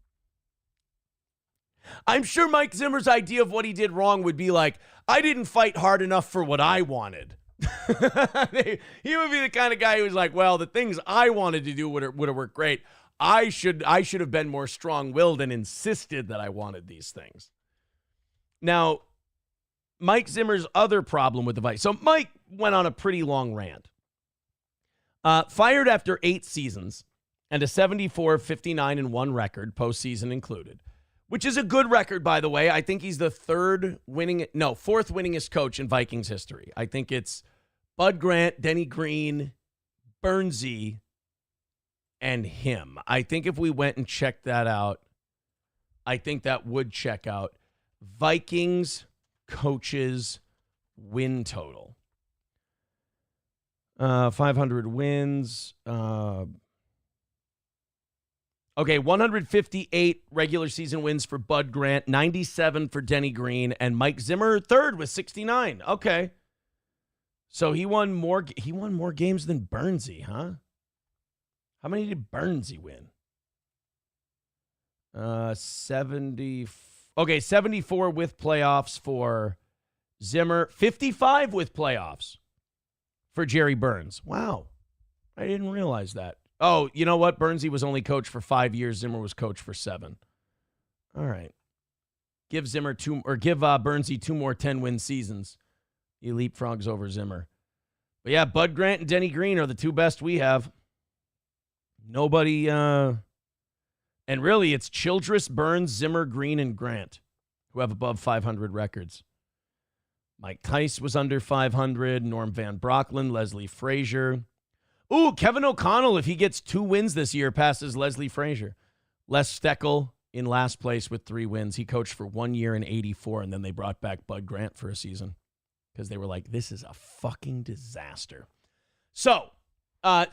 I'm sure Mike Zimmer's idea of what he did wrong would be like, I didn't fight hard enough for what I wanted. He would be the kind of guy who's like, well, the things I wanted to do would have worked great. I should have been more strong-willed and insisted that I wanted these things. Now, Mike Zimmer's other problem with the Vikings. So Mike went on a pretty long rant. Fired after 8 seasons and a 74-59-1 record, postseason included, which is a good record, by the way. I think he's the fourth winningest coach in Vikings history. I think it's Bud Grant, Denny Green, Bernsey, and him. I think if we went and checked that out, I think that would check out. Vikings coaches win total. 500 wins. Okay, 158 regular season wins for Bud Grant, 97 for Denny Green, and Mike Zimmer third with 69. Okay. So he won more games than Bernsey, huh? How many did Bernsey win? 70. Okay, 74 with playoffs for Zimmer, 55 with playoffs for Jerry Burns. Wow. I didn't realize that. Oh, you know what? Bernsey was only coach for 5 years. Zimmer was coach for 7. All right. Give Bernsey 2 more 10-win seasons. He leapfrogs over Zimmer. But yeah, Bud Grant and Denny Green are the 2 best we have. Nobody, and really it's Childress, Burns, Zimmer, Green, and Grant who have above 500 records. Mike Tice was under 500. Norm Van Brocklin, Leslie Frazier. Ooh, Kevin O'Connell, if he gets 2 wins this year, passes Leslie Frazier. Les Steckel in last place with 3 wins. He coached for 1 year in 84, and then they brought back Bud Grant for a season because they were like, this is a fucking disaster. So,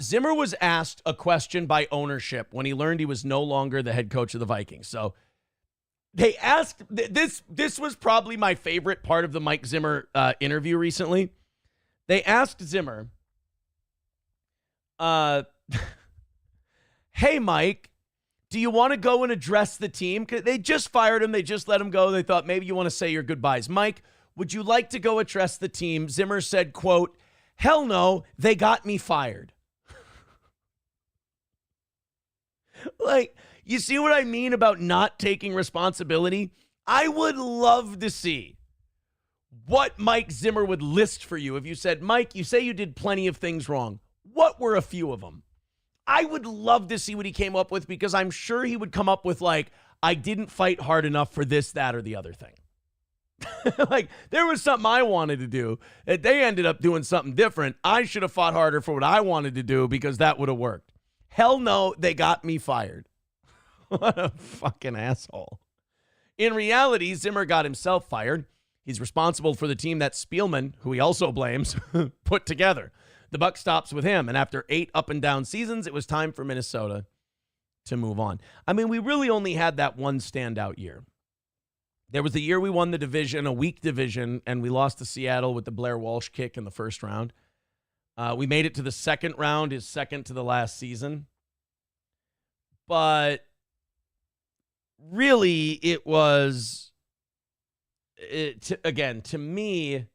Zimmer was asked a question by ownership when he learned he was no longer the head coach of the Vikings. So, they asked, this was probably my favorite part of the Mike Zimmer interview recently. They asked Zimmer, hey, Mike, do you want to go and address the team? They just fired him. They just let him go. They thought maybe you want to say your goodbyes. Mike, would you like to go address the team? Zimmer said, quote, hell no, they got me fired. Like, you see what I mean about not taking responsibility? I would love to see what Mike Zimmer would list for you if you said, Mike, you say you did plenty of things wrong. What were a few of them? I would love to see what he came up with because I'm sure he would come up with like, I didn't fight hard enough for this, that, or the other thing. Like, there was something I wanted to do that they ended up doing something different. I should have fought harder for what I wanted to do because that would have worked. Hell no, they got me fired. What a fucking asshole. In reality, Zimmer got himself fired. He's responsible for the team that Spielman, who he also blames, put together. The buck stops with him, and after 8 up and down seasons, it was time for Minnesota to move on. I mean, we really only had that one standout year. There was the year we won the division, a weak division, and we lost to Seattle with the Blair Walsh kick in the first round. We made it to the second round, his second to the last season. But really, it was, to me,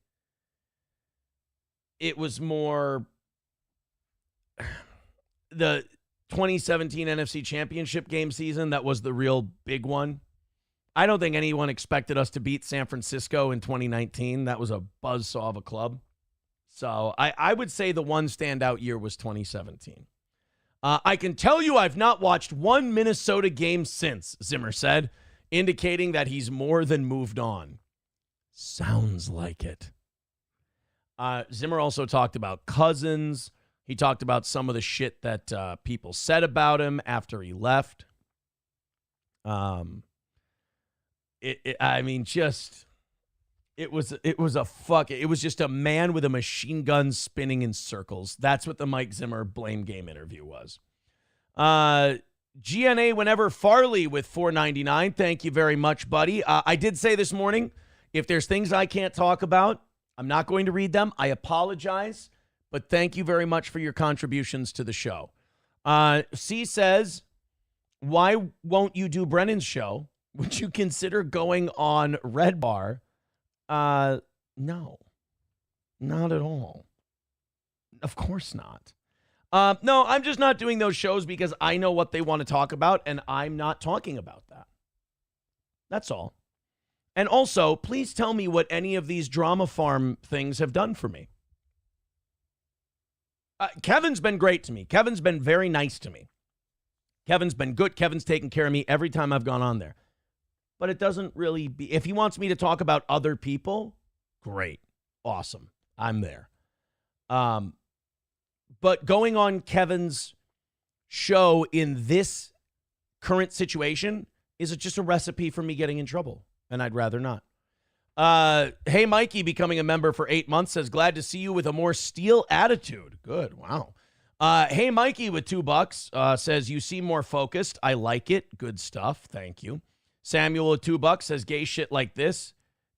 it was more the 2017 NFC Championship game season. That was the real big one. I don't think anyone expected us to beat San Francisco in 2019. That was a buzzsaw of a club. So I would say the one standout year was 2017. I can tell you I've not watched one Minnesota game since, Zimmer said, indicating that he's more than moved on. Sounds like it. Zimmer also talked about Cousins. He talked about some of the shit that people said about him after he left. It was just a man with a machine gun spinning in circles. That's what the Mike Zimmer blame game interview was. GNA whenever Farley with $4.99. Thank you very much, buddy. I did say this morning, if there's things I can't talk about, I'm not going to read them. I apologize, but thank you very much for your contributions to the show. C says, why won't you do Brennan's show? Would you consider going on Red Bar? No, not at all. Of course not. No, I'm just not doing those shows because I know what they want to talk about, and I'm not talking about that. That's all. And also, please tell me what any of these drama farm things have done for me. Kevin's been great to me. Kevin's been very nice to me. Kevin's been good. Kevin's taken care of me every time I've gone on there. But it doesn't really be, if he wants me to talk about other people, great. Awesome. I'm there. But going on Kevin's show in this current situation is just a recipe for me getting in trouble, and I'd rather not. Hey, Mikey, becoming a member for 8 months, says, glad to see you with a more steel attitude. Good. Wow. Hey, Mikey with $2 says, you seem more focused. I like it. Good stuff. Thank you. Samuel with $2 says, gay shit like this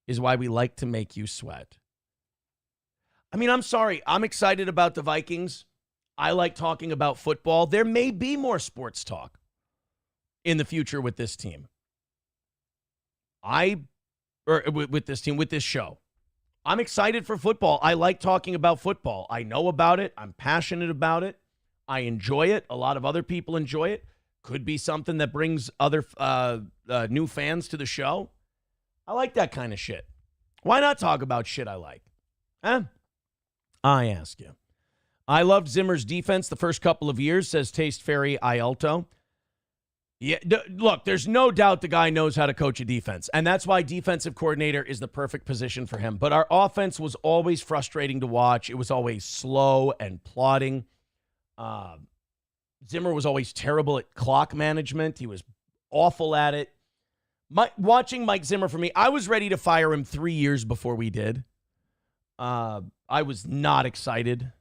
is why we like to make you sweat. I mean, I'm sorry. I'm excited about the Vikings. I like talking about football. There may be more sports talk in the future with this team. With this show. I'm excited for football. I like talking about football. I know about it. I'm passionate about it. I enjoy it. A lot of other people enjoy it. Could be something that brings other new fans to the show. I like that kind of shit. Why not talk about shit I like? Huh? I ask you. I loved Zimmer's defense the first couple of years, says Taste Fairy Ialto. Yeah, look, there's no doubt the guy knows how to coach a defense, and that's why defensive coordinator is the perfect position for him. But our offense was always frustrating to watch. It was always slow and plodding. Zimmer was always terrible at clock management. He was awful at it. Watching Mike Zimmer for me, I was ready to fire him 3 years before we did. I was not excited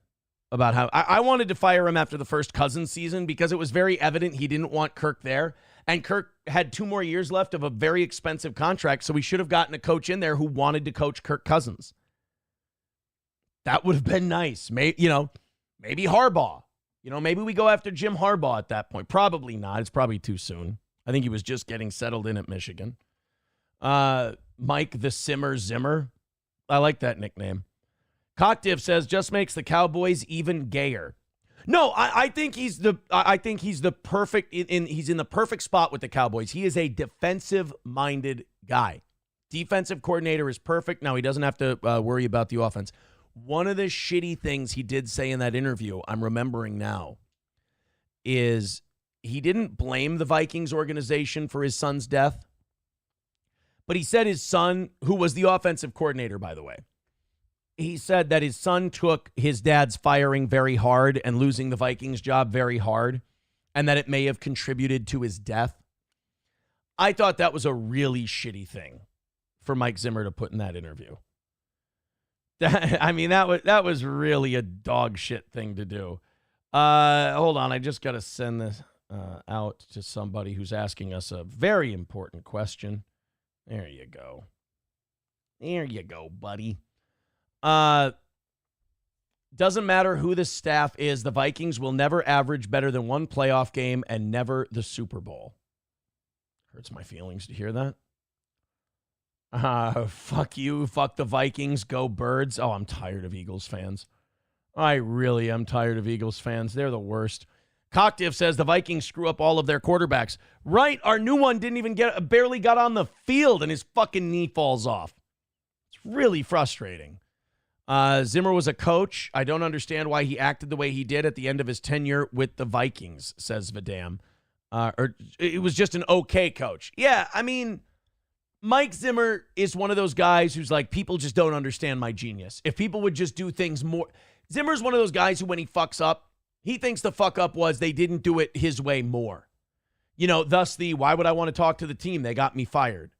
about how I wanted to fire him after the first Cousins season because it was very evident he didn't want Kirk there. And Kirk had 2 more years left of a very expensive contract, so we should have gotten a coach in there who wanted to coach Kirk Cousins. That would have been nice. Maybe Harbaugh. Maybe we go after Jim Harbaugh at that point. Probably not. It's probably too soon. I think he was just getting settled in at Michigan. Mike the Simmer Zimmer. I like that nickname. Cockdiv says just makes the Cowboys even gayer. No, I think he's the perfect he's in the perfect spot with the Cowboys. He is a defensive-minded guy. Defensive coordinator is perfect. Now he doesn't have to worry about the offense. One of the shitty things he did say in that interview, I'm remembering now, is he didn't blame the Vikings organization for his son's death, but he said his son, who was the offensive coordinator, by the way, he said that his son took his dad's firing very hard and losing the Vikings job very hard, and that it may have contributed to his death. I thought that was a really shitty thing for Mike Zimmer to put in that interview. That was really a dog shit thing to do. Hold on, I just got to send this out to somebody who's asking us a very important question. There you go. There you go, buddy. Doesn't matter who the staff is, the Vikings will never average better than one playoff game and never the Super Bowl. Hurts my feelings to hear that. Fuck you, fuck the Vikings, go Birds. Oh, I'm tired of Eagles fans. I really am tired of Eagles fans. They're the worst. Cockdiff says the Vikings screw up all of their quarterbacks. Right, our new one barely got on the field and his fucking knee falls off. It's really frustrating. Zimmer was a coach. I don't understand why he acted the way he did at the end of his tenure with the Vikings, says Vidam. Or it was just an okay coach. Yeah, I mean, Mike Zimmer is one of those guys who's like, people just don't understand my genius. If people would just do things more. Zimmer's one of those guys who, when he fucks up, he thinks the fuck up was they didn't do it his way more. Thus why would I want to talk to the team? They got me fired.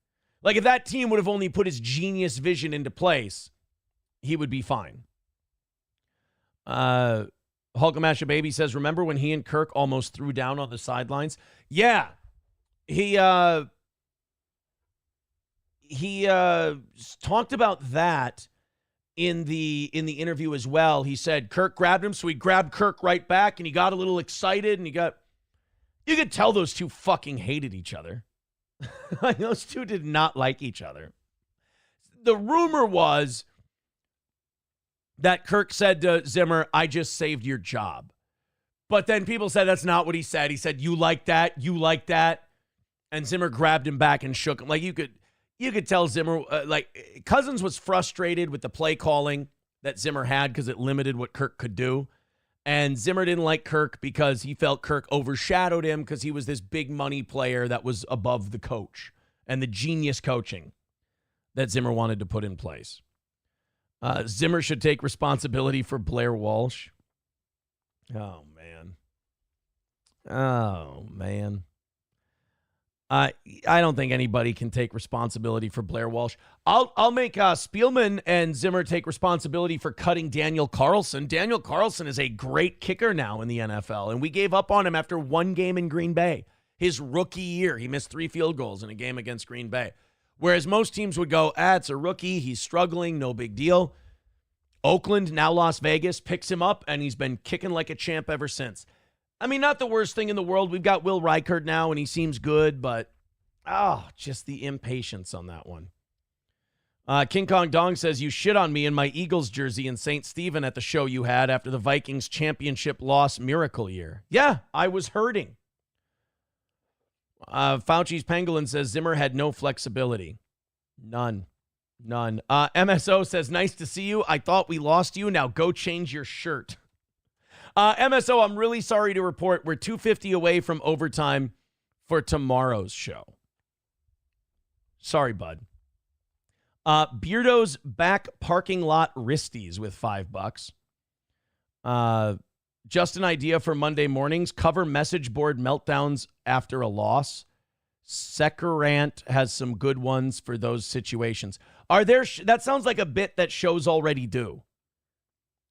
Like, if that team would have only put his genius vision into place, he would be fine. Hulkamasha Baby says, remember when he and Kirk almost threw down on the sidelines? Yeah. He talked about that in the interview as well. He said Kirk grabbed him, so he grabbed Kirk right back, and he got a little excited, and you could tell those two fucking hated each other. Those two did not like each other. The rumor was that Kirk said to Zimmer, I just saved your job. But then people said that's not what he said. He said, you like that, you like that. And Zimmer grabbed him back and shook him. Like you could tell Zimmer, like Cousins was frustrated with the play calling that Zimmer had because it limited what Kirk could do. And Zimmer didn't like Kirk because he felt Kirk overshadowed him because he was this big money player that was above the coach and the genius coaching that Zimmer wanted to put in place. Zimmer should take responsibility for Blair Walsh. Oh, man. Oh, man. I don't think anybody can take responsibility for Blair Walsh. I'll make Spielman and Zimmer take responsibility for cutting Daniel Carlson. Daniel Carlson is a great kicker now in the NFL, and we gave up on him after one game in Green Bay. His rookie year, he missed 3 field goals in a game against Green Bay. Whereas most teams would go, it's a rookie, he's struggling, no big deal. Oakland, now Las Vegas, picks him up, and he's been kicking like a champ ever since. I mean, not the worst thing in the world. We've got Will Reichert now, and he seems good, but, just the impatience on that one. King Kong Dong says, you shit on me in my Eagles jersey in St. Stephen at the show you had after the Vikings championship loss miracle year. Yeah, I was hurting. Fauci's Pangolin says, Zimmer had no flexibility. None. MSO says, nice to see you. I thought we lost you. Now go change your shirt. MSO, I'm really sorry to report we're 250 away from overtime for tomorrow's show. Sorry, bud. Beardo's back parking lot wristies with $5. Just an idea for Monday mornings. Cover message board meltdowns after a loss. Sekurant has some good ones for those situations. Are there? That sounds like a bit that shows already do.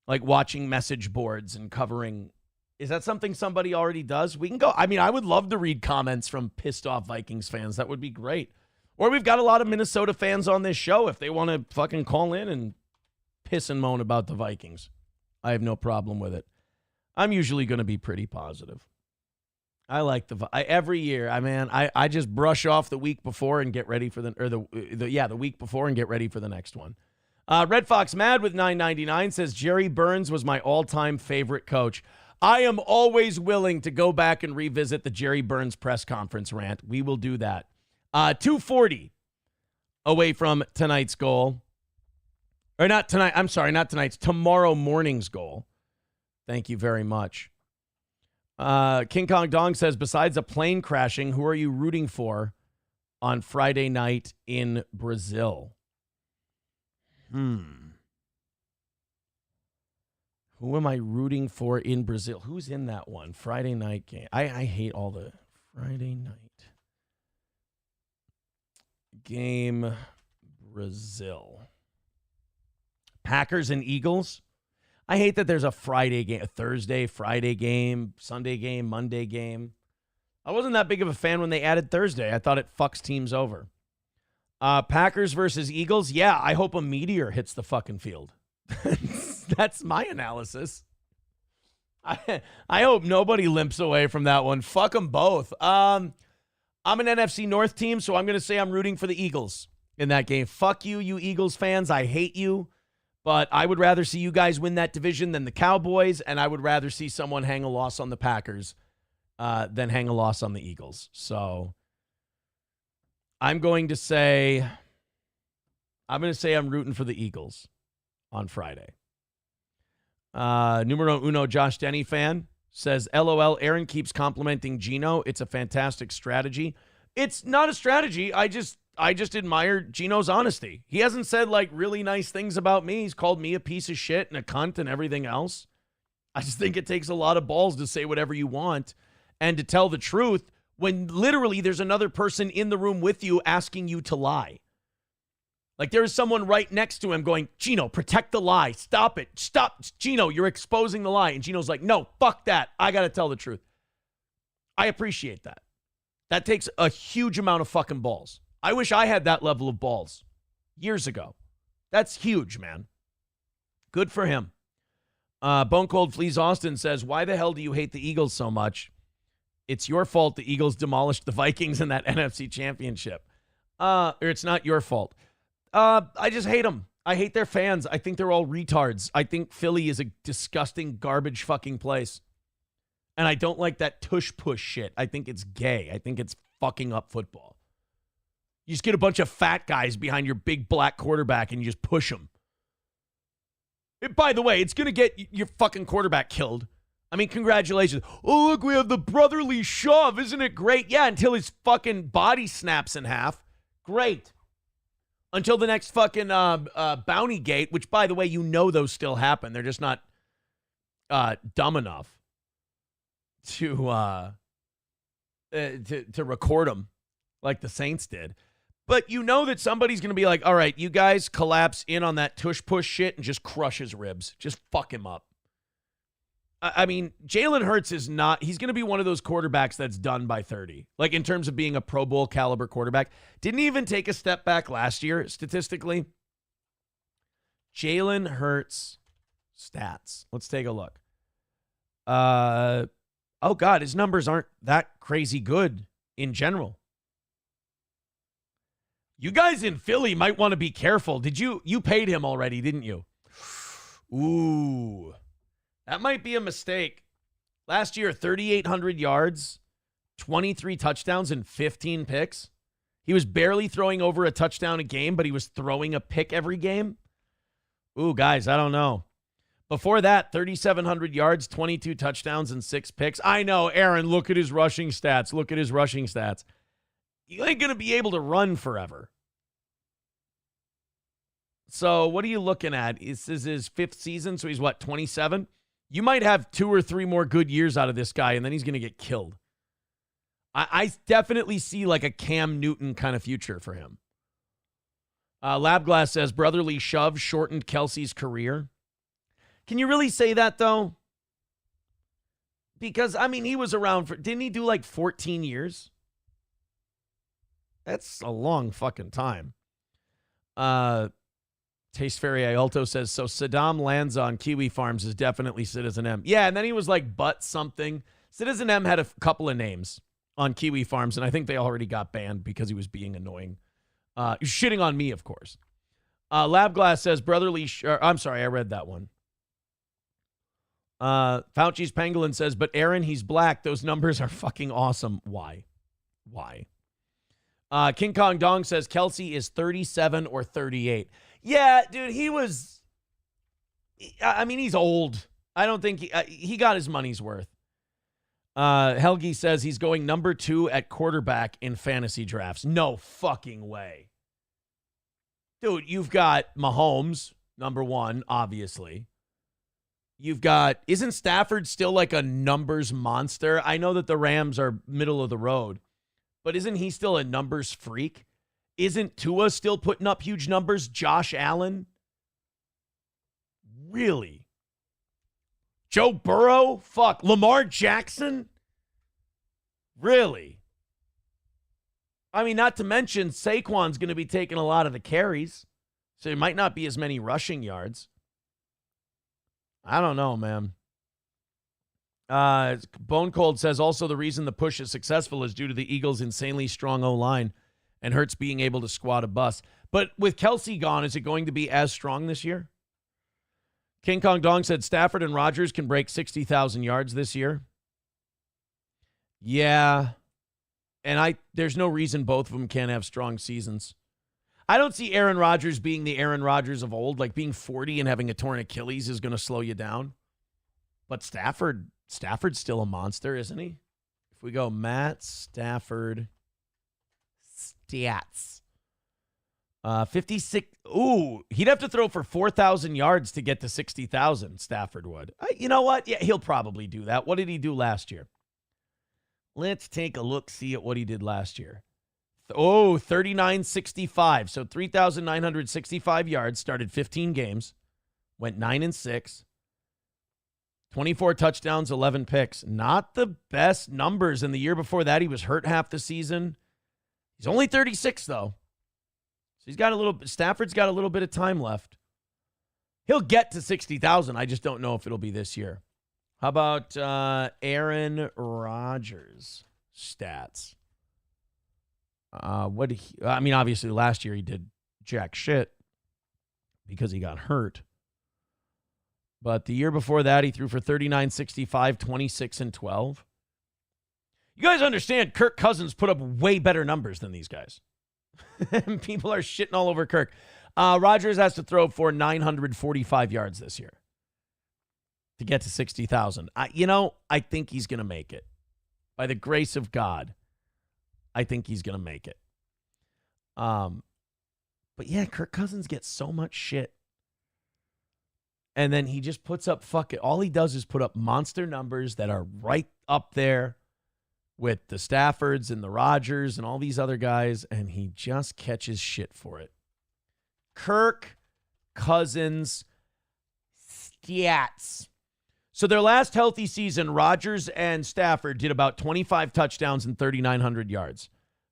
Like watching message boards and covering. Is that something somebody already does? We can go. I mean, I would love to read comments from pissed off Vikings fans. That would be great. Or we've got a lot of Minnesota fans on this show if they want to fucking call in and piss and moan about the Vikings. I have no problem with it. I'm usually going to be pretty positive. I like every year. I just brush off the week before and get ready for the week before and get ready for the next one. Red Fox Mad with $9.99 says Jerry Burns was my all-time favorite coach. I am always willing to go back and revisit the Jerry Burns press conference rant. We will do that. 240 away from tonight's goal. Or not tonight. I'm sorry, not tonight's. Tomorrow morning's goal. Thank you very much. King Kong Dong says, besides a plane crashing, who are you rooting for on Friday night in Brazil? Who am I rooting for in Brazil? Who's in that one? Friday night game. I hate all the Friday night game. Brazil. Packers and Eagles. I hate that there's a Friday game, a Thursday, Friday game, Sunday game, Monday game. I wasn't that big of a fan when they added Thursday. I thought it fucks teams over. Packers versus Eagles. Yeah, I hope a meteor hits the fucking field. That's my analysis. I hope nobody limps away from that one. Fuck them both. I'm an NFC North team, so I'm going to say I'm rooting for the Eagles in that game. Fuck you, you Eagles fans. I hate you. But I would rather see you guys win that division than the Cowboys, and I would rather see someone hang a loss on the Packers than hang a loss on the Eagles. So I'm going to say I'm rooting for the Eagles on Friday. Numero uno Josh Denny fan says, LOL, Aaron keeps complimenting Gino. It's a fantastic strategy. It's not a strategy. I just admire Gino's honesty. He hasn't said like really nice things about me. He's called me a piece of shit and a cunt and everything else. I just think it takes a lot of balls to say whatever you want and to tell the truth when literally there's another person in the room with you asking you to lie. Like there is someone right next to him going, Gino, protect the lie. Stop it. Stop. Gino, you're exposing the lie. And Gino's like, no, fuck that. I got to tell the truth. I appreciate that. That takes a huge amount of fucking balls. I wish I had that level of balls years ago. That's huge, man. Good for him. Bone Cold Fleas Austin says, why the hell do you hate the Eagles so much? It's your fault the Eagles demolished the Vikings in that NFC championship. Or it's not your fault. I just hate them. I hate their fans. I think they're all retards. I think Philly is a disgusting garbage fucking place. And I don't like that tush-push shit. I think it's gay. I think it's fucking up football. You just get a bunch of fat guys behind your big black quarterback and you just push them. By the way, it's going to get your fucking quarterback killed. I mean, congratulations. Oh, look, we have the brotherly shove. Isn't it great? Yeah, until his fucking body snaps in half. Great. Until the next fucking bounty gate, which, by the way, you know those still happen. They're just not dumb enough to record them like the Saints did. But you know that somebody's going to be like, all right, you guys collapse in on that tush-push shit and just crush his ribs. Just fuck him up. I mean, Jalen Hurts is not, he's going to be one of those quarterbacks that's done by 30. Like in terms of being a Pro Bowl caliber quarterback. Didn't even take a step back last year, statistically. Jalen Hurts stats. Let's take a look. Oh, God, his numbers aren't that crazy good in general. You guys in Philly might want to be careful. You paid him already, didn't you? Ooh. That might be a mistake. Last year, 3,800 yards, 23 touchdowns, and 15 picks. He was barely throwing over a touchdown a game, but he was throwing a pick every game. Ooh, guys, I don't know. Before that, 3,700 yards, 22 touchdowns, and 6 picks. I know, Aaron, look at his rushing stats. Look at his rushing stats. You ain't going to be able to run forever. So what are you looking at? This is his 5th season, so he's what, 27? You might have 2 or 3 more good years out of this guy, and then he's going to get killed. I definitely see like a Cam Newton kind of future for him. Labglass says, brotherly shove shortened Kelsey's career. Can you really say that, though? Because, I mean, he was around for, didn't he do like 14 years? That's a long fucking time. Taste Fairy Ialto says, so Saddam lands on Kiwi Farms is definitely Citizen M. Yeah, and then he was like Butt something. Citizen M had a couple of names on Kiwi Farms, and I think they already got banned because he was being annoying. Shitting on me, of course. Labglass says, brotherly... I'm sorry, I read that one. Fauci's Pangolin says, but Aaron, he's black. Those numbers are fucking awesome. Why? King Kong Dong says, Kelsey is 37 or 38. Yeah, dude, he was... I mean, he's old. I don't think... he got his money's worth. Helgi says he's going number 2 at quarterback in fantasy drafts. No fucking way. Dude, you've got Mahomes, number 1, obviously. You've got... Isn't Stafford still like a numbers monster? I know that the Rams are middle of the road, but isn't he still a numbers freak? Isn't Tua still putting up huge numbers? Josh Allen? Really? Joe Burrow? Fuck. Lamar Jackson? Really? I mean, not to mention Saquon's going to be taking a lot of the carries, so it might not be as many rushing yards. I don't know, man. Bone Cold says also the reason the push is successful is due to the Eagles' insanely strong O-line and Hurts being able to squat a bus. But with Kelsey gone, is it going to be as strong this year? King Kong Dong said Stafford and Rodgers can break 60,000 yards this year. Yeah. And there's no reason both of them can't have strong seasons. I don't see Aaron Rodgers being the Aaron Rodgers of old. Like being 40 and having a torn Achilles is going to slow you down. But Stafford's still a monster, isn't he? If we go Matt Stafford stats. 56. Ooh, he'd have to throw for 4,000 yards to get to 60,000, Stafford would. You know what? Yeah, he'll probably do that. What did he do last year? Let's take a look, see at what he did last year. 39.65. So 3,965 yards, started 15 games, went 9-6. 24 touchdowns, 11 picks. Not the best numbers. And the year before that, he was hurt half the season. He's only 36, though. So Stafford's got a little bit of time left. He'll get to 60,000. I just don't know if it'll be this year. How about Aaron Rodgers stats? Obviously last year he did jack shit because he got hurt. But the year before that, he threw for 39, 65, 26, and 12. You guys understand Kirk Cousins put up way better numbers than these guys. People are shitting all over Kirk. Rodgers has to throw for 945 yards this year to get to 60,000. I think he's going to make it. By the grace of God, I think he's going to make it. But yeah, Kirk Cousins gets so much shit. And then he just puts up all he does is put up monster numbers that are right up there with the Staffords and the Rodgers and all these other guys, and he just catches shit for it. Kirk Cousins stats. So their last healthy season, Rodgers and Stafford did about 25 touchdowns and 3,900 yards.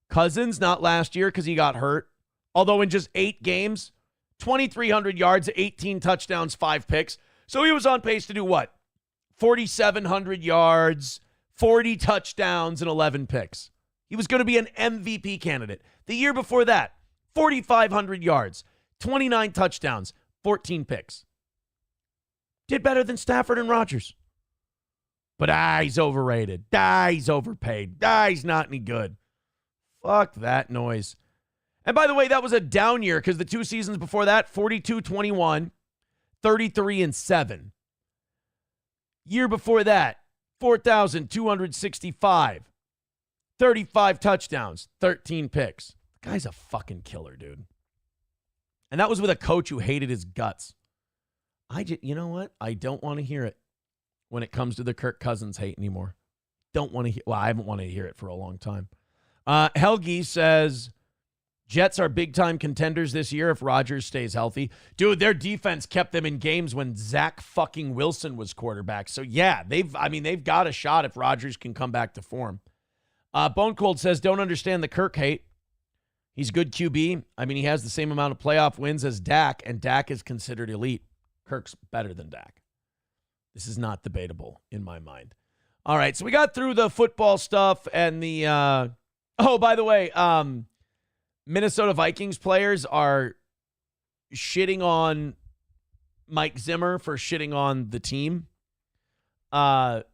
Cousins, not last year because he got hurt, although in just 8 games, 2,300 yards, 18 touchdowns, 5 picks. So he was on pace to do what? 4,700 yards, 40 touchdowns, and 11 picks. He was going to be an MVP candidate. The year before that, 4,500 yards, 29 touchdowns, 14 picks. Did better than Stafford and Rodgers. But he's overrated. He's overpaid. He's not any good. Fuck that noise. And by the way, that was a down year because the 2 seasons before that, 42-21, 33-7. Year before that, 4,265, 35 touchdowns, 13 picks. The guy's a fucking killer, dude. And that was with a coach who hated his guts. You know what? I don't want to hear it when it comes to the Kirk Cousins hate anymore. Don't want to hear. Well, I haven't wanted to hear it for a long time. Helgi says, Jets are big-time contenders this year if Rodgers stays healthy. Dude, their defense kept them in games when Zach fucking Wilson was quarterback. So, yeah, they've got a shot if Rodgers can come back to form. Bone Cold says, don't understand the Kirk hate. He's good QB. He has the same amount of playoff wins as Dak, and Dak is considered elite. Kirk's better than Dak. This is not debatable in my mind. All right, so we got through the football stuff and the by the way, Minnesota Vikings players are shitting on Mike Zimmer for shitting on the team. Offensive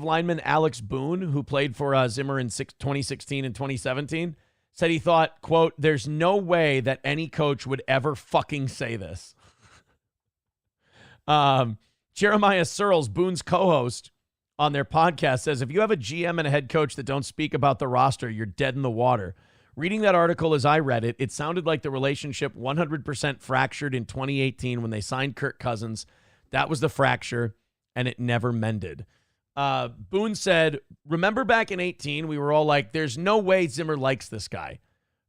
lineman Alex Boone, who played for Zimmer in 2016 and 2017, said he thought, quote, there's no way that any coach would ever fucking say this. Jeremiah Searles, Boone's co-host on their podcast, says, if you have a GM and a head coach that don't speak about the roster, you're dead in the water. Reading that article as I read it, it sounded like the relationship 100% fractured in 2018 when they signed Kirk Cousins. That was the fracture, and it never mended. Boone said, remember back in 18, we were all like, there's no way Zimmer likes this guy.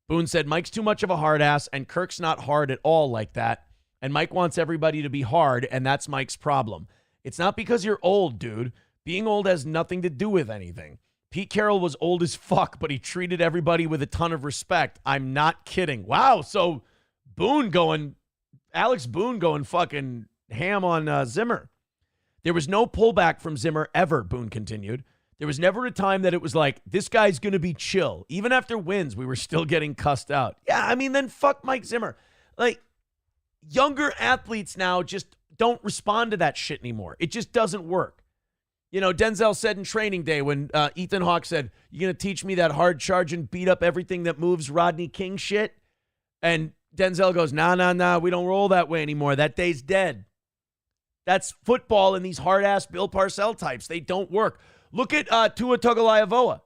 Boone said, Mike's too much of a hard ass, and Kirk's not hard at all like that. And Mike wants everybody to be hard, and that's Mike's problem. It's not because you're old, dude. Being old has nothing to do with anything. Pete Carroll was old as fuck, but he treated everybody with a ton of respect. I'm not kidding. Wow, so Alex Boone going fucking ham on Zimmer. There was no pullback from Zimmer ever, Boone continued. There was never a time that it was like, this guy's going to be chill. Even after wins, we were still getting cussed out. Yeah, then fuck Mike Zimmer. Like, younger athletes now just don't respond to that shit anymore. It just doesn't work. Denzel said in training day when Ethan Hawke said, you going to teach me that hard charge and beat up everything that moves Rodney King shit? And Denzel goes, nah, we don't roll that way anymore. That day's dead. That's football and these hard-ass Bill Parcells types. They don't work. Look at Tua Tagovailoa,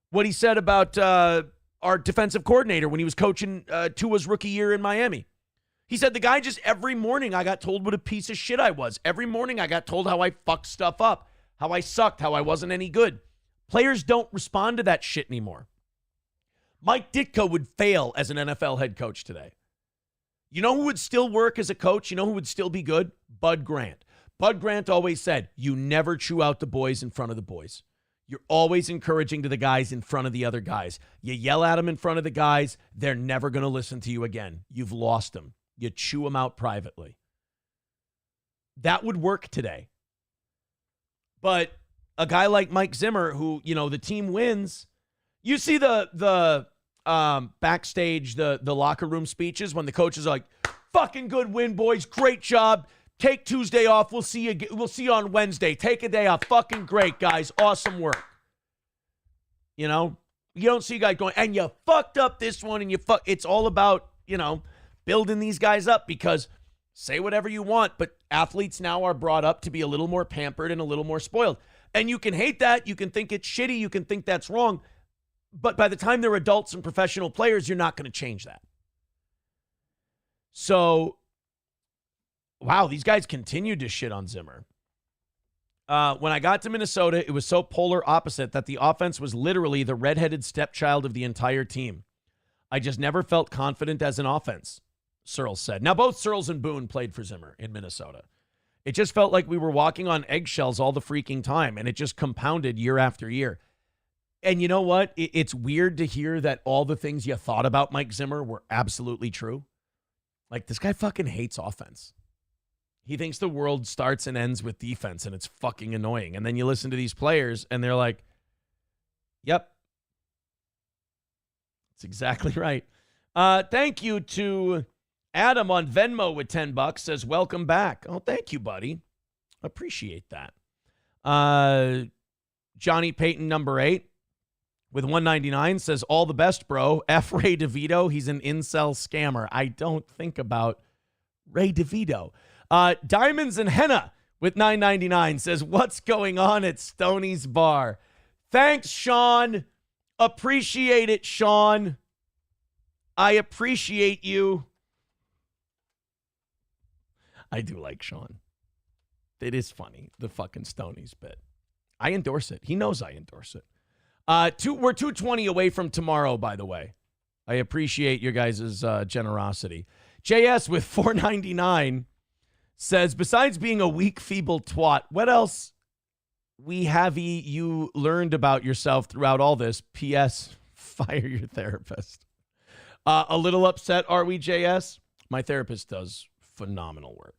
what he said about our defensive coordinator when he was coaching Tua's rookie year in Miami. He said, the guy just every morning I got told what a piece of shit I was. Every morning I got told how I fucked stuff up, how I sucked, how I wasn't any good. Players don't respond to that shit anymore. Mike Ditka would fail as an NFL head coach today. You know who would still work as a coach? You know who would still be good? Bud Grant. Bud Grant always said, you never chew out the boys in front of the boys. You're always encouraging to the guys in front of the other guys. You yell at them in front of the guys, they're never going to listen to you again. You've lost them. You chew them out privately. That would work today. But a guy like Mike Zimmer, who, the team wins, you see the backstage, the locker room speeches when the coach is like, fucking good win, boys. Great job. Take Tuesday off. We'll see you. We'll see you on Wednesday. Take a day off. Fucking great, guys. Awesome work. You know, you don't see a guy going, and you fucked up this one, and It's all about, building these guys up, because say whatever you want, but athletes now are brought up to be a little more pampered and a little more spoiled. And you can hate that. You can think it's shitty. You can think that's wrong. But by the time they're adults and professional players, you're not going to change that. So, wow, these guys continued to shit on Zimmer. When I got to Minnesota, it was so polar opposite that the offense was literally the redheaded stepchild of the entire team. I just never felt confident as an offense, Searles said. Now, both Searles and Boone played for Zimmer in Minnesota. It just felt like we were walking on eggshells all the freaking time, and it just compounded year after year. And you know what? It's weird to hear that all the things you thought about Mike Zimmer were absolutely true. Like, this guy fucking hates offense. He thinks the world starts and ends with defense, and it's fucking annoying. And then you listen to these players, and they're like, yep. That's exactly right. Thank you to Adam on Venmo with $10. Says, welcome back. Oh, thank you, buddy. Appreciate that. Johnny Payton, number 8, with $1.99, says, all the best, bro. F. Ray DeVito. He's an incel scammer. I don't think about Ray DeVito. Diamonds and Henna with $9.99 says, what's going on at Stoney's Bar? Thanks, Sean. Appreciate it, Sean. I appreciate you. I do like Sean. It is funny, the fucking Stoney's bit. I endorse it. He knows I endorse it. We're 220 away from tomorrow, by the way. I appreciate your guys' generosity. JS with $4.99 says, besides being a weak, feeble twat, what else you learned about yourself throughout all this? P.S. Fire your therapist. A little upset, are we, JS? My therapist does phenomenal work.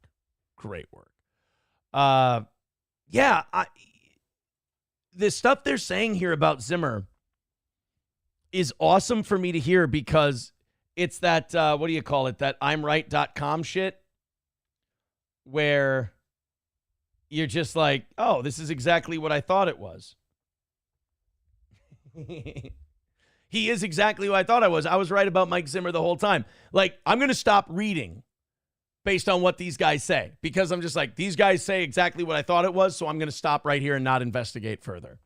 Great work. The stuff they're saying here about Zimmer is awesome for me to hear, because it's that, what do you call it? That I'mRight.com shit, where you're just like, oh, this is exactly what I thought it was. He is exactly what I thought I was. I was right about Mike Zimmer the whole time. Like, I'm going to stop reading based on what these guys say, because I'm just like, these guys say exactly what I thought it was, so I'm going to stop right here and not investigate further.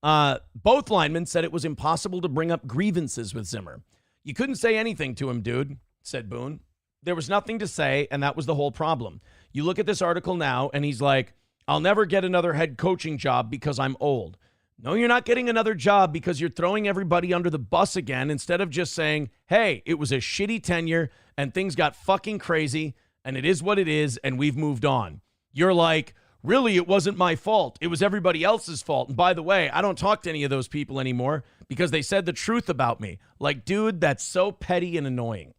Both linemen said it was impossible to bring up grievances with Zimmer. You couldn't say anything to him, dude, said Boone. There was nothing to say, and that was the whole problem. You look at this article now, and he's like, I'll never get another head coaching job because I'm old. No, you're not getting another job because you're throwing everybody under the bus again, instead of just saying, hey, it was a shitty tenure and things got fucking crazy and it is what it is and we've moved on. You're like, really, it wasn't my fault. It was everybody else's fault. And by the way, I don't talk to any of those people anymore because they said the truth about me. Like, dude, that's so petty and annoying.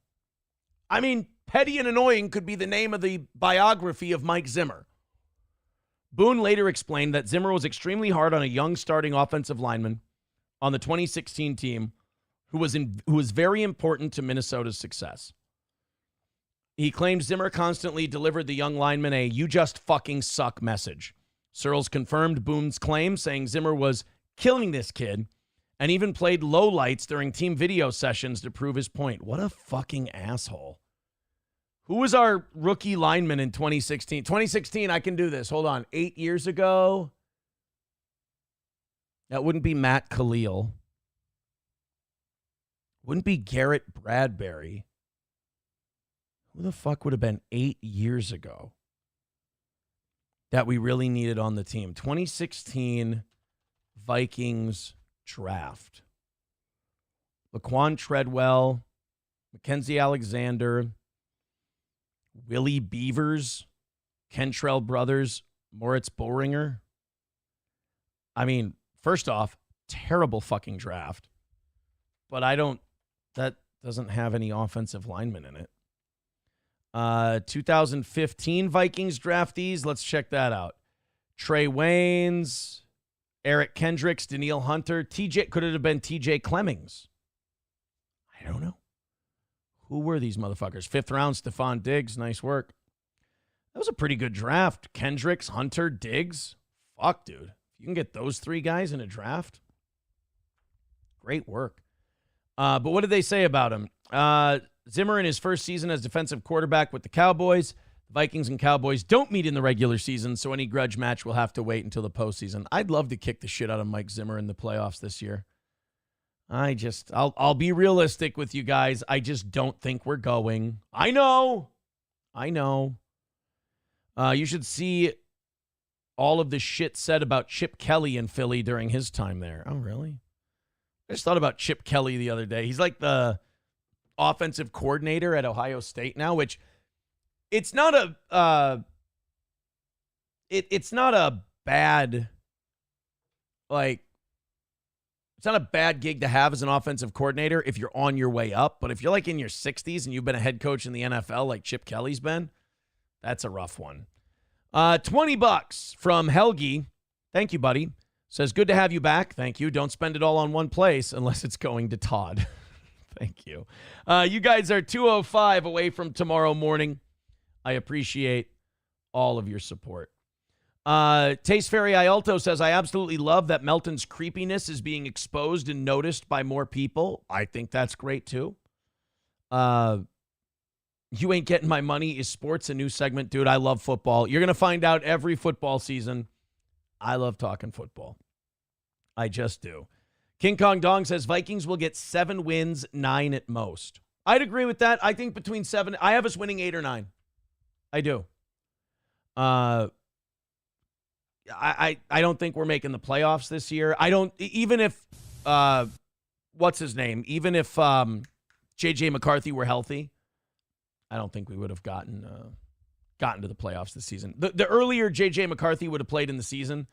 I mean, petty and annoying could be the name of the biography of Mike Zimmer. Boone later explained that Zimmer was extremely hard on a young starting offensive lineman on the 2016 team who was very important to Minnesota's success. He claimed Zimmer constantly delivered the young lineman a "you just fucking suck" message. Searles confirmed Boone's claim, saying Zimmer was killing this kid and even played lowlights during team video sessions to prove his point. What a fucking asshole. Who was our rookie lineman in 2016? 2016, I can do this. Hold on. 8 years ago. That wouldn't be Matt Khalil. Wouldn't be Garrett Bradbury. Who the fuck would have been 8 years ago that we really needed on the team? 2016 Vikings draft. Laquan Treadwell, Mackenzie Alexander, Willie Beavers, Kentrell Brothers, Moritz Boehringer. I mean, first off, terrible fucking draft. But that doesn't have any offensive linemen in it. 2015 Vikings draftees, let's check that out. Trey Waynes, Eric Kendricks, Daniil Hunter, could it have been TJ Clemmings? I don't know. Who were these motherfuckers? 5th round, Stephon Diggs. Nice work. That was a pretty good draft. Kendricks, Hunter, Diggs. Fuck, dude. You can get those 3 guys in a draft. Great work. But what did they say about him? Zimmer in his first season as defensive quarterback with the Cowboys. The Vikings and Cowboys don't meet in the regular season, so any grudge match will have to wait until the postseason. I'd love to kick the shit out of Mike Zimmer in the playoffs this year. I'll be realistic with you guys. I just don't think we're going. I know. You should see all of the shit said about Chip Kelly in Philly during his time there. Oh, really? I just thought about Chip Kelly the other day. He's like the offensive coordinator at Ohio State now, which it's not a it's not a bad it's not a bad gig to have as an offensive coordinator if you're on your way up. But if you're like in your 60s and you've been a head coach in the NFL like Chip Kelly's been, that's a rough one. $20 from Helgi. Thank you, buddy. Says, good to have you back. Thank you. Don't spend it all on one place unless it's going to Todd. Thank you. You guys are 2:05 away from tomorrow morning. I appreciate all of your support. Taste Fairy Ialto says, I absolutely love that Melton's creepiness is being exposed and noticed by more people. I think that's great, too. You Ain't Getting My Money is sports, a new segment. Dude, I love football. You're going to find out every football season. I love talking football. I just do. King Kong Dong says Vikings will get 7 wins, 9 at most. I'd agree with that. I think between 7, I have us winning 8 or 9. I do. I don't think we're making the playoffs this year. I don't, even if, what's his name? Even if J.J. McCarthy were healthy, I don't think we would have gotten to the playoffs this season. The earlier J.J. McCarthy would have played in the season,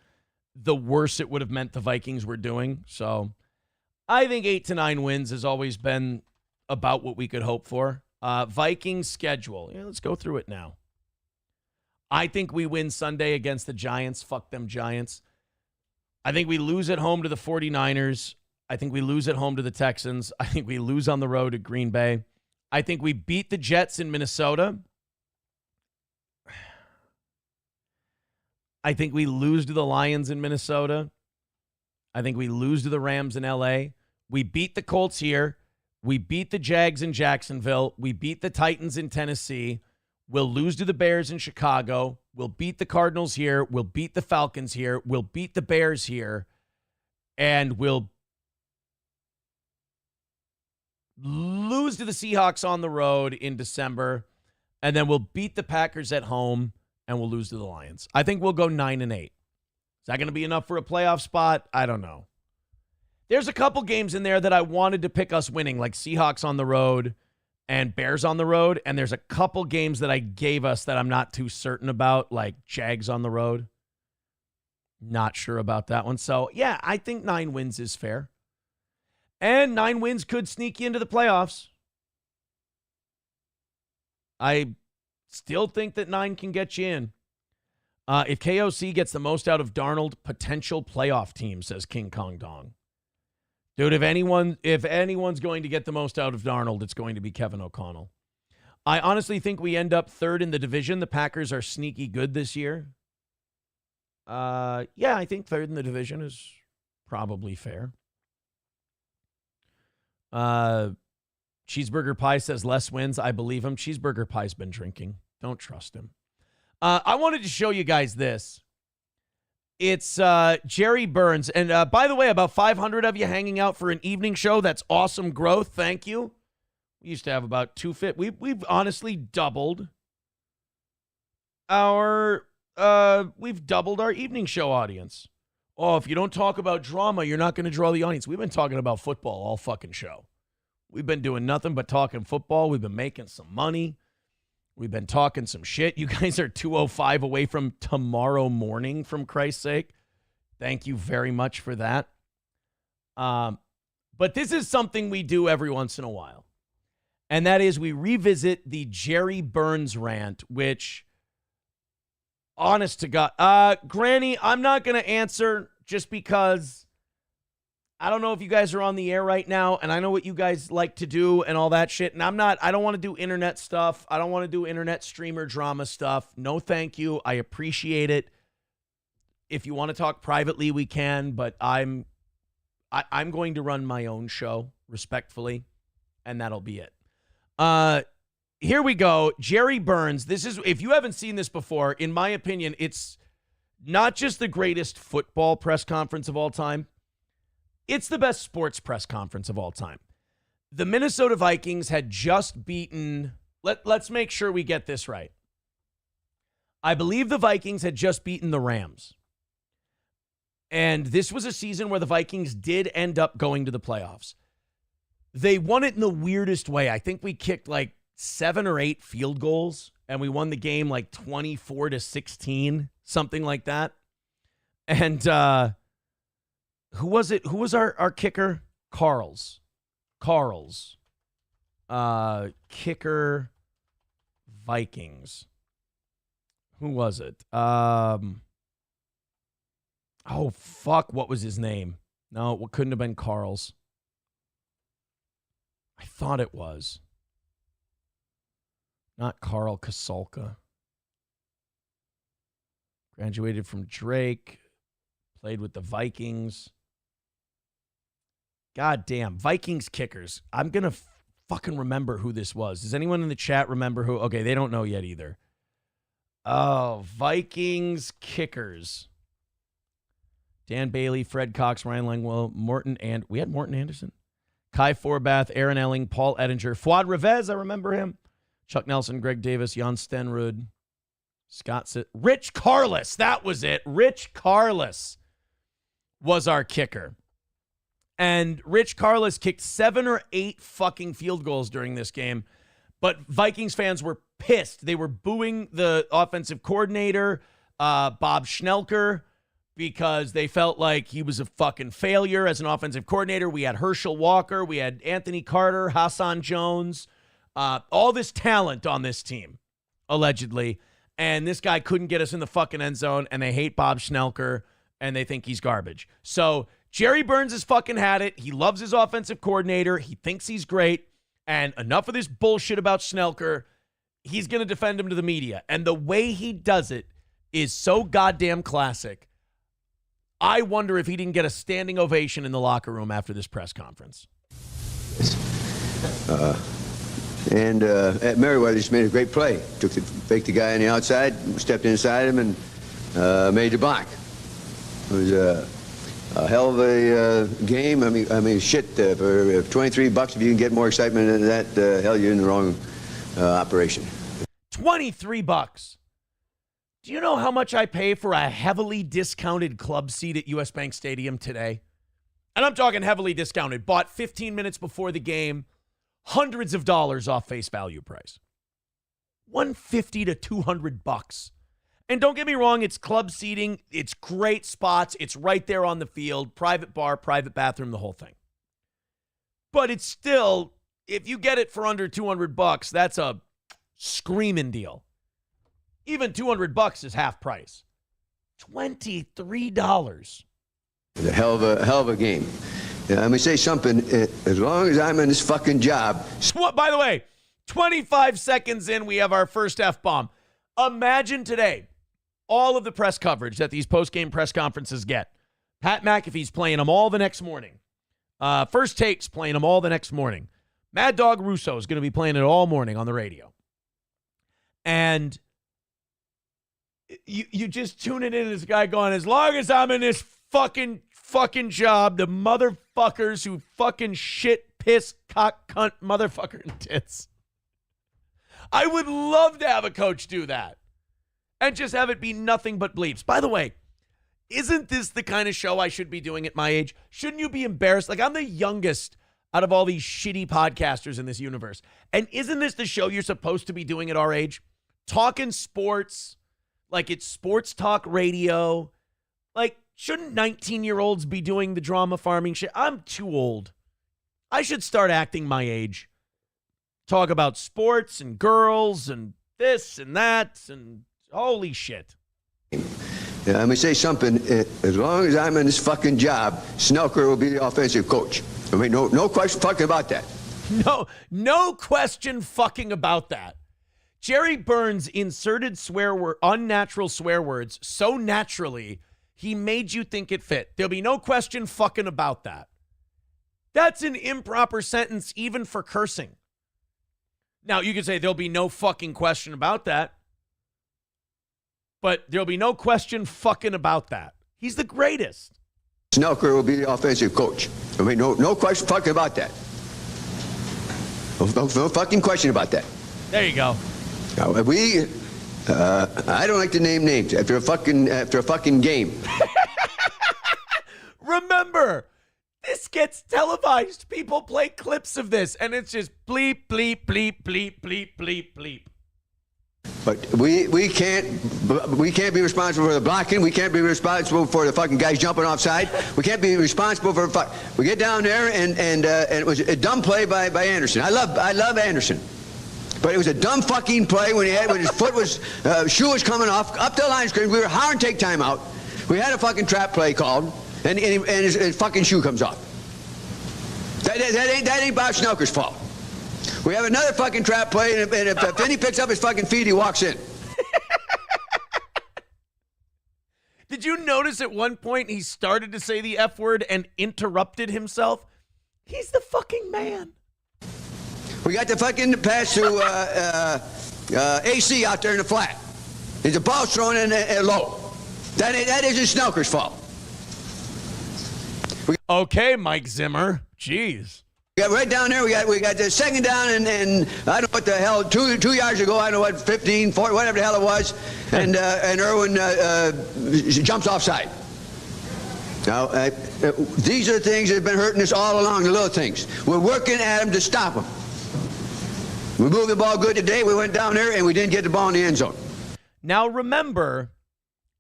the worse it would have meant the Vikings were doing. So I think 8 to 9 wins has always been about what we could hope for. Vikings schedule. Yeah, let's go through it now. I think we win Sunday against the Giants. Fuck them Giants. I think we lose at home to the 49ers. I think we lose at home to the Texans. I think we lose on the road to Green Bay. I think we beat the Jets in Minnesota. I think we lose to the Lions in Minnesota. I think we lose to the Rams in L.A. We beat the Colts here. We beat the Jags in Jacksonville. We beat the Titans in Tennessee. We'll lose to the Bears in Chicago. We'll beat the Cardinals here. We'll beat the Falcons here. We'll beat the Bears here. And we'll lose to the Seahawks on the road in December. And then we'll beat the Packers at home. And we'll lose to the Lions. I think we'll go 9-8. Is that going to be enough for a playoff spot? I don't know. There's a couple games in there that I wanted to pick us winning, like Seahawks on the road and Bears on the road. And there's a couple games that I gave us that I'm not too certain about, like Jags on the road. Not sure about that one. So, yeah, I think 9 wins is fair. And 9 wins could sneak you into the playoffs. I still think that 9 can get you in. If KOC gets the most out of Darnold, potential playoff team, says King Kong Dong. Dude, if anyone's going to get the most out of Darnold, it's going to be Kevin O'Connell. I honestly think we end up 3rd in the division. The Packers are sneaky good this year. Yeah, I think 3rd in the division is probably fair. Cheeseburger Pie says less wins. I believe him. Cheeseburger Pie's been drinking. Don't trust him. I wanted to show you guys this. It's Jerry Burns. And by the way, about 500 of you hanging out for an evening show. That's awesome growth. Thank you. We used to have about 250. We've honestly doubled our evening show audience. Oh, if you don't talk about drama, you're not going to draw the audience. We've been talking about football all fucking show. We've been doing nothing but talking football. We've been making some money. We've been talking some shit. You guys are 2:05 away from tomorrow morning, from Christ's sake. Thank you very much for that. But this is something we do every once in a while. And that is we revisit the Jerry Burns rant, which, honest to God, Granny, I'm not going to answer just because I don't know if you guys are on the air right now, and I know what you guys like to do and all that shit, and I don't want to do internet stuff. I don't want to do internet streamer drama stuff. No, thank you. I appreciate it. If you want to talk privately, we can, but I'm going to run my own show respectfully, and that'll be it. Here we go. Jerry Burns. This is, if you haven't seen this before, in my opinion, it's not just the greatest football press conference of all time. It's the best sports press conference of all time. The Minnesota Vikings had just beaten, let's make sure we get this right. I believe the Vikings had just beaten the Rams. And this was a season where the Vikings did end up going to the playoffs. They won it in the weirdest way. I think we kicked like 7 or 8 field goals, and we won the game like 24-16, something like that. And who was it? Who was our kicker? Carl's. Kicker Vikings. Who was it? Oh, fuck. What was his name? No, it couldn't have been Carl's. I thought it was. Not Carl Kasolka. Graduated from Drake. Played with the Vikings. God damn. Vikings kickers. I'm going to fucking remember who this was. Does anyone in the chat remember who? Okay, they don't know yet either. Oh, Vikings kickers. Dan Bailey, Fred Cox, Ryan Langwell, we had Morton Anderson. Kai Forbath, Aaron Elling, Paul Ettinger, Fuad Revez, I remember him. Chuck Nelson, Greg Davis, Jan Stenrud, Rich Carless, that was it. Rich Carless was our kicker. And Rich Carless kicked 7 or 8 fucking field goals during this game. But Vikings fans were pissed. They were booing the offensive coordinator, Bob Schnelker, because they felt like he was a fucking failure as an offensive coordinator. We had Herschel Walker. We had Anthony Carter, Hassan Jones, all this talent on this team, allegedly. And this guy couldn't get us in the fucking end zone, and they hate Bob Schnelker, and they think he's garbage. So Jerry Burns has fucking had it. He loves his offensive coordinator. He thinks he's great. And enough of this bullshit about Schnelker. He's going to defend him to the media. And the way he does it is so goddamn classic. I wonder if he didn't get a standing ovation in the locker room after this press conference. Merriweather just made a great play. Faked the guy on the outside, stepped inside him, and made the block. It was a hell of a game. I mean, shit. For $23, if you can get more excitement than that, hell, you're in the wrong operation. $23. Do you know how much I pay for a heavily discounted club seat at US Bank Stadium today? And I'm talking heavily discounted. Bought 15 minutes before the game. Hundreds of dollars off face value price. $150 to $200. And don't get me wrong, it's club seating. It's great spots. It's right there on the field. Private bar, private bathroom, the whole thing. But it's still, if you get it for under $200, that's a screaming deal. Even $200 is half price. $23. It's a hell of a game. Let me say something. As long as I'm in this fucking job. By the way, 25 seconds in, we have our first F-bomb. Imagine today all of the press coverage that these post-game press conferences get. Pat McAfee's playing them all the next morning. First Take's playing them all the next morning. Mad Dog Russo is going to be playing it all morning on the radio. And you just tune it in, this guy going, as long as I'm in this fucking job, the motherfuckers who fucking shit, piss, cock, cunt, motherfucker, and tits. I would love to have a coach do that and just have it be nothing but bleeps. By the way, isn't this the kind of show I should be doing at my age? Shouldn't you be embarrassed? Like, I'm the youngest out of all these shitty podcasters in this universe. And isn't this the show you're supposed to be doing at our age? Talking sports, like it's sports talk radio. Like, shouldn't 19-year-olds be doing the drama farming shit? I'm too old. I should start acting my age. Talk about sports and girls and this and that and holy shit. Let me say something. As long as I'm in this fucking job, Snooker will be the offensive coach. I mean, no question fucking about that. No question fucking about that. Jerry Burns inserted unnatural swear words so naturally, he made you think it fit. There'll be no question fucking about that. That's an improper sentence even for cursing. Now, you could say there'll be no fucking question about that. But there'll be no question fucking about that. He's the greatest. Snooker will be the offensive coach. I mean, no question fucking about that. No fucking question about that. There you go. Now, I don't like to name names after a fucking game. Remember, this gets televised. People play clips of this, and it's just bleep, bleep, bleep, bleep, bleep, bleep, bleep. But we can't be responsible for the blocking. We can't be responsible for the fucking guys jumping offside. We can't be responsible for we get down there and it was a dumb play by Anderson. I love Anderson, but it was a dumb fucking play when his shoe was coming off up the line screen. We were hollering take time out. We had a fucking trap play called, and his fucking shoe comes off. That ain't Bob Snooker's fault. We have another fucking trap play, and if Vinny picks up his fucking feet, he walks in. Did you notice at one point he started to say the F word and interrupted himself? He's the fucking man. We got the fucking pass to AC out there in the flat. The ball's thrown in low. That isn't Snooker's fault. Okay, Mike Zimmer. Jeez. We got right down there. We got the second down, and I don't know what the hell. 2 yards ago, I don't know what 15, 40, whatever the hell it was, and Irwin jumps offside. Now these are the things that have been hurting us all along. The little things. We're working at them to stop them. We moved the ball good today. We went down there and we didn't get the ball in the end zone. Now remember,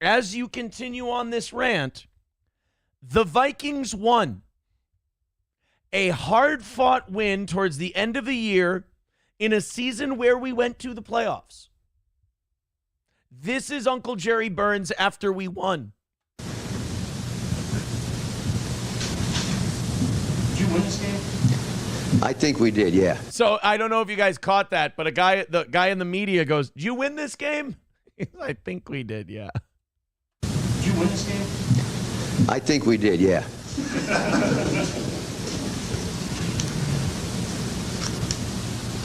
as you continue on this rant, the Vikings won. A hard-fought win towards the end of the year in a season where we went to the playoffs. This is Uncle Jerry Burns after we won. Did you win this game? I think we did, yeah. So I don't know if you guys caught that, but the guy in the media goes, "Did you win this game?" I think we did, yeah. Did you win this game? I think we did, yeah.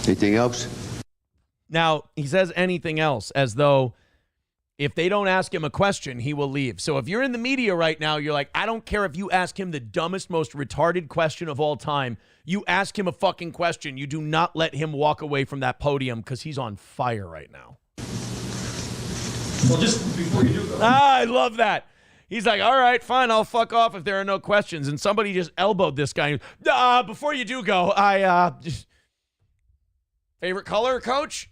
Anything else? Now, he says anything else as though if they don't ask him a question, he will leave. So if you're in the media right now, you're like, I don't care if you ask him the dumbest, most retarded question of all time. You ask him a fucking question. You do not let him walk away from that podium because he's on fire right now. Well, just before you do go. I love that. He's like, all right, fine, I'll fuck off if there are no questions. And somebody just elbowed this guy. Before you do go, favorite color, Coach?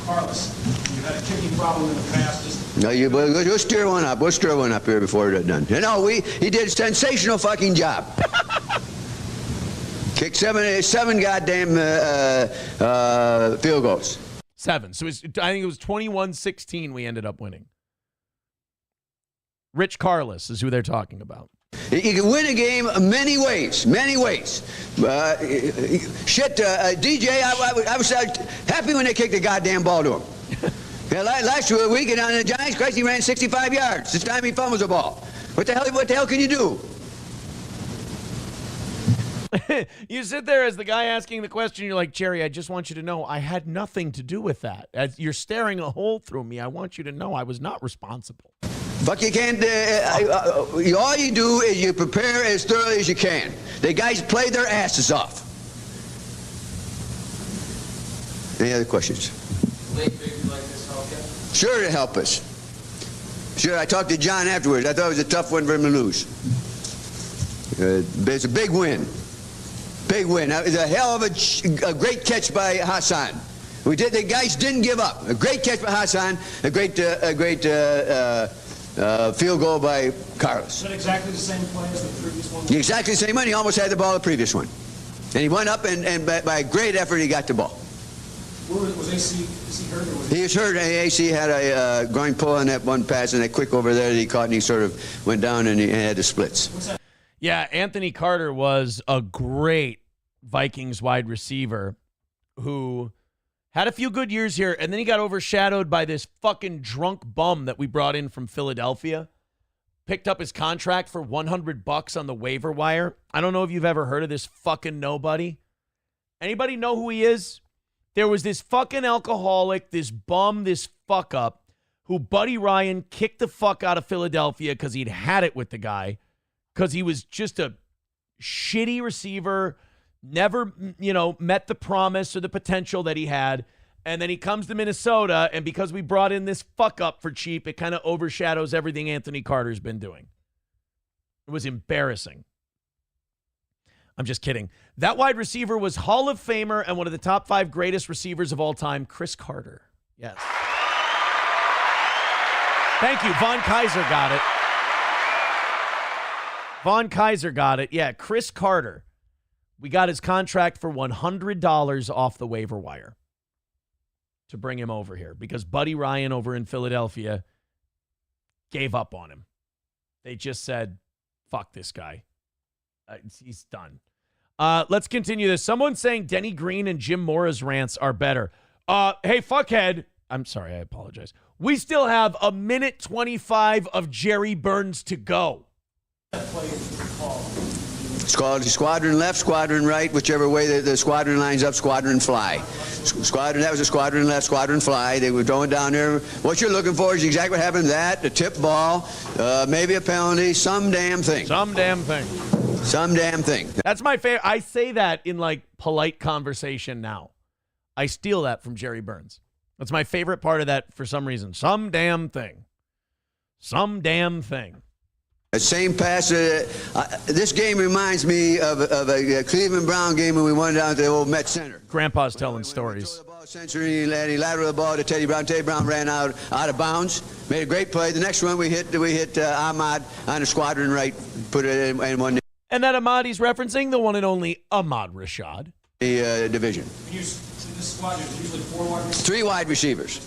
Carlos, you had a kicking problem in the past. No, we'll stir one up. We'll stir one up here before it's done. You know, he did a sensational fucking job. Kicked seven goddamn field goals. 7. So I think it was 21-16 we ended up winning. Rich Carlos is who they're talking about. You can win a game many ways, many ways. DJ, I was happy when they kicked the goddamn ball to him. Last week on the Giants, Christ, he ran 65 yards. This time he fumbles the ball. What the hell can you do? You sit there as the guy asking the question. You're like, Jerry, I just want you to know I had nothing to do with that. As you're staring a hole through me, I want you to know I was not responsible. Fuck, you can't. All you do is you prepare as thoroughly as you can. The guys play their asses off. Any other questions? Late victory like this help you? Sure to help us. Sure, I talked to John afterwards. I thought it was a tough one for him to lose. But it's a big win. Big win. It was a hell of a great catch by Hassan. The guys didn't give up. A great catch by Hassan. A great field goal by Carlos. Is that exactly the same play as the previous one? Exactly the same one. He almost had the ball the previous one. And he went up, and by great effort, he got the ball. Was AC, is he hurt or was He was hurt. AC had a groin pull on that one pass and that quick over there that he caught, and he sort of went down and he had the splits. What's that? Yeah, Anthony Carter was a great Vikings wide receiver who had a few good years here, and then he got overshadowed by this fucking drunk bum that we brought in from Philadelphia. Picked up his contract for $100 on the waiver wire. I don't know if you've ever heard of this fucking nobody. Anybody know who he is? There was this fucking alcoholic, this bum, this fuck up, who Buddy Ryan kicked the fuck out of Philadelphia because he'd had it with the guy, because he was just a shitty receiver, never, met the promise or the potential that he had. And then he comes to Minnesota, and because we brought in this fuck up for cheap, it kind of overshadows everything Anthony Carter's been doing. It was embarrassing. I'm just kidding. That wide receiver was Hall of Famer and one of the top 5 greatest receivers of all time, Chris Carter. Yes. Thank you. Von Kaiser got it. Von Kaiser got it. Yeah, Chris Carter. We got his contract for $100 off the waiver wire to bring him over here because Buddy Ryan over in Philadelphia gave up on him. They just said, fuck this guy. He's done. Let's continue this. Someone's saying Denny Green and Jim Mora's rants are better. Hey, fuckhead. I'm sorry. I apologize. We still have a minute 25 of Jerry Burns to go. It's called squadron left, squadron right, whichever way the squadron lines up, squadron fly. That was a squadron left, squadron fly. They were going down there. What you're looking for is exactly what happened. That, the tip ball, maybe a penalty, some damn thing. Some damn thing. Some damn thing. That's my favorite. I say that in like polite conversation now. I steal that from Jerry Burns. That's my favorite part of that for some reason. Some damn thing. Some damn thing. The same pass. This game reminds me of a Cleveland Brown game when we went down to the old Met Center. Grandpa's telling stories. He lateral the ball to Teddy Brown. Teddy Brown ran out of bounds. Made a great play. The next one we hit Ahmad on the squadron right. Put it in one. And that Ahmad he's referencing, the one and only Ahmad Rashad. The division. This squadron is usually 4 wide receivers. 3 wide receivers.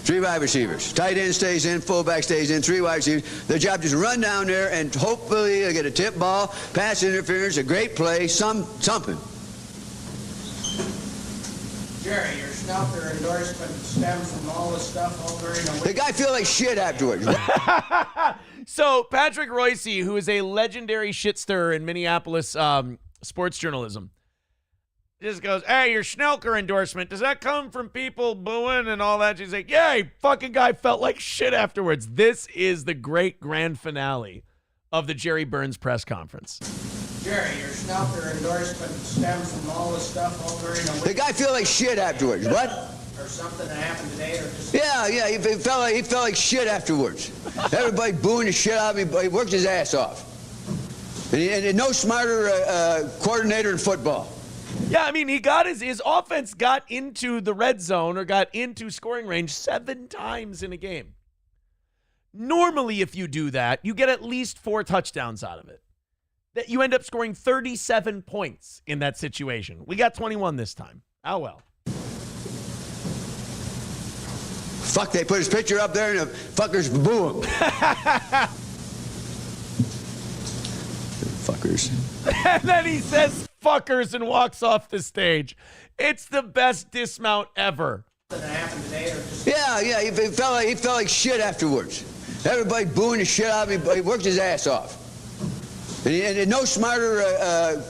3 wide receivers. Tight end stays in, fullback stays in, 3 wide receivers. Their job is run down there and hopefully they get a tip ball, pass interference, a great play, something. Jerry, your scalper endorsement stems from all this stuff over in The guy feel like shit afterwards. So Patrick Royce, who is a legendary shit stirrer in Minneapolis sports journalism, just goes, hey, your Schnelker endorsement, does that come from people booing and all that? She's like, yeah, fucking guy felt like shit afterwards. This is the great grand finale of the Jerry Burns press conference. Jerry, your Schnelker endorsement stems from all this stuff over in The guy feel like shit afterwards. What? Or something that happened today, or just... Yeah, he felt like shit afterwards. Everybody booing the shit out of him, but he worked his ass off. And no smarter coordinator in football. Yeah, I mean, his offense got into the red zone or got into scoring range 7 times in a game. Normally, if you do that, you get at least 4 touchdowns out of it. That you end up scoring 37 points in that situation. We got 21 this time. Oh, well. Fuck, they put his picture up there and the fuckers boo him. Fuckers. And then he says fuckers and walks off the stage. It's the best dismount ever. Something that happened today, or just... Yeah, he felt like shit afterwards. Everybody booing the shit out of him, but he worked his ass off. And no smarter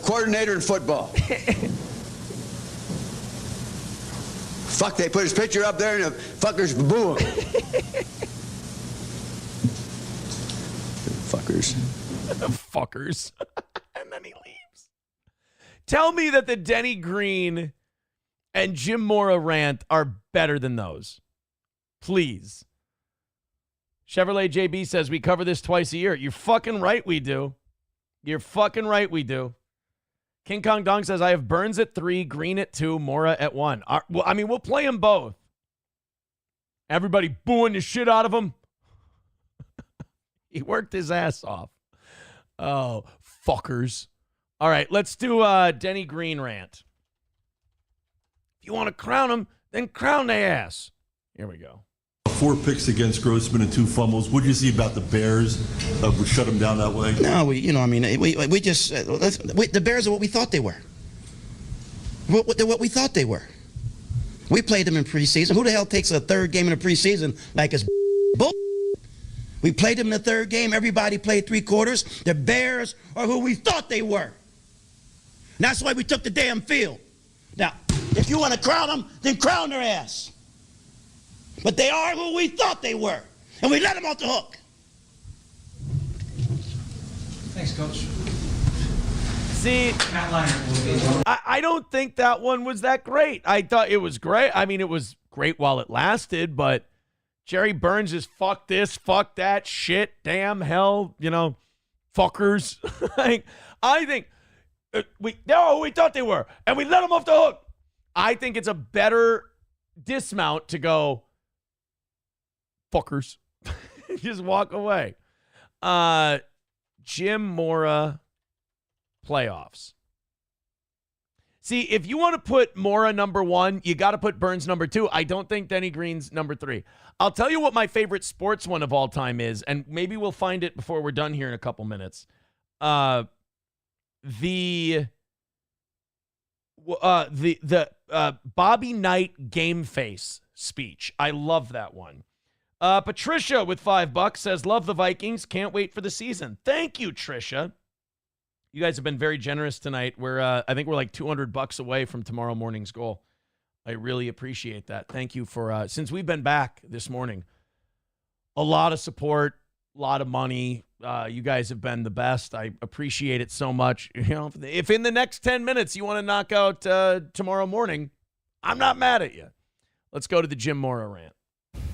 coordinator in football. Fuck, they put his picture up there and the fuckers boo him. Fuckers. Fuckers. And then he leaves. Tell me that the Denny Green and Jim Mora rant are better than those. Please. Chevrolet JB says we cover this twice a year. You're fucking right we do. You're fucking right we do. King Kong Dong says I have Burns at 3, Green at 2, Mora at 1. Well, I mean, we'll play them both. Everybody booing the shit out of him. He worked his ass off. Oh, fuckers. All right, let's do Denny Green rant. If you want to crown him, then crown their ass. Here we go. 4 picks against Grossman and 2 fumbles. What do you see about the Bears that would shut them down that way? No, we just the Bears are what we thought they were. They're what we thought they were. We played them in preseason. Who the hell takes a third game in the preseason like it's bull? We played them in the third game. Everybody played 3 quarters. The Bears are who we thought they were. And that's why we took the damn field. Now, if you want to crown them, then crown their ass. But they are who we thought they were. And we let them off the hook. Thanks, Coach. See, I don't think that one was that great. I thought it was great. I mean, it was great while it lasted, but Jerry Burns is fuck this, fuck that, shit, damn, hell, fuckers. I think they're who we thought they were, and we let them off the hook. I think it's a better dismount to go, fuckers. Just walk away. Jim Mora playoffs. See, if you want to put Mora number 1, you got to put Burns number 2. I don't think Denny Green's number 3. I'll tell you what my favorite sports one of all time is, and maybe we'll find it before we're done here in a couple minutes. The Bobby Knight game face speech. I love that one. Patricia with $5 says, love the Vikings. Can't wait for the season. Thank you, Tricia. You guys have been very generous tonight. I think we're like $200 away from tomorrow morning's goal. I really appreciate that. Thank you for, since we've been back this morning, a lot of support, a lot of money. You guys have been the best. I appreciate it so much. If in the next 10 minutes you want to knock out tomorrow morning, I'm not mad at you. Let's go to the Jim Mora rant.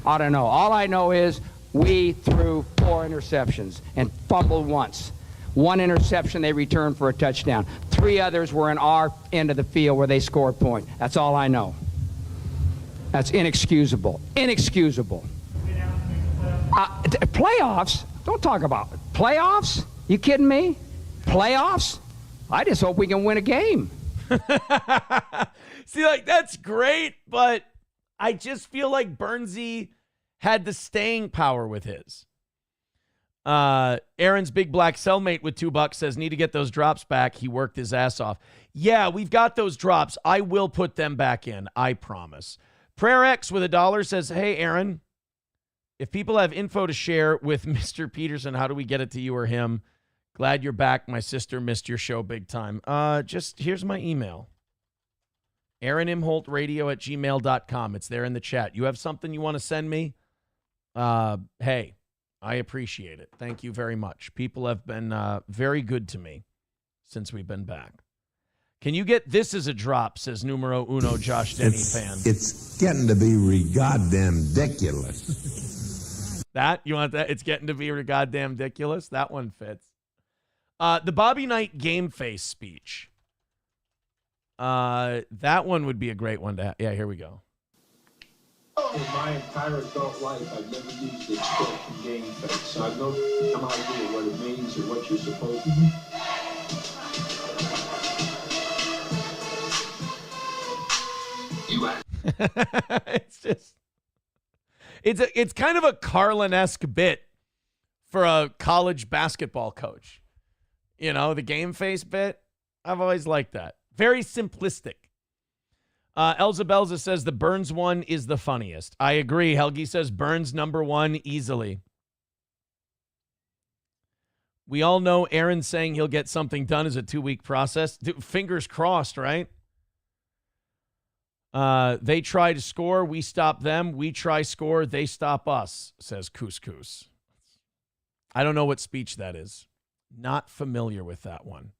I don't know. All I know is we threw 4 interceptions and fumbled once. 1 interception they returned for a touchdown. 3 others were in our end of the field where they scored point. That's all I know. That's inexcusable. Inexcusable. Playoffs? Don't talk about it. Playoffs? You kidding me? Playoffs? I just hope we can win a game. See, that's great, but I just feel like Burnsy had the staying power with his. Aaron's big black cellmate with $2 says, need to get those drops back. He worked his ass off. Yeah, we've got those drops. I will put them back in. I promise. Prayer X with $1 says, hey, Aaron, if people have info to share with Mr. Peterson, how do we get it to you or him? Glad you're back. My sister missed your show big time. Just here's my email. AaronImholtradio@gmail.com. It's there in the chat. You have something you want to send me? Hey, I appreciate it. Thank you very much. People have been very good to me since we've been back. Can you get this as a drop, says numero uno Josh Denny fan. It's getting to be goddamn ridiculous. That? You want that? It's getting to be goddamn ridiculous? That one fits. The Bobby Knight game face speech. That one would be a great one to have. Yeah, here we go. In my entire adult life, I've never used the expression game face, so I have no idea what it means or what you're supposed to do. It's kind of a Carlin-esque bit for a college basketball coach. The game face bit. I've always liked that. Very simplistic. Elza Belza says the Burns one is the funniest. I agree. Helgi says Burns number 1 easily. We all know Aaron saying he'll get something done is a 2-week process. Fingers crossed, right? They try to score. We stop them. We try score. They stop us, says Couscous. I don't know what speech that is. Not familiar with that one.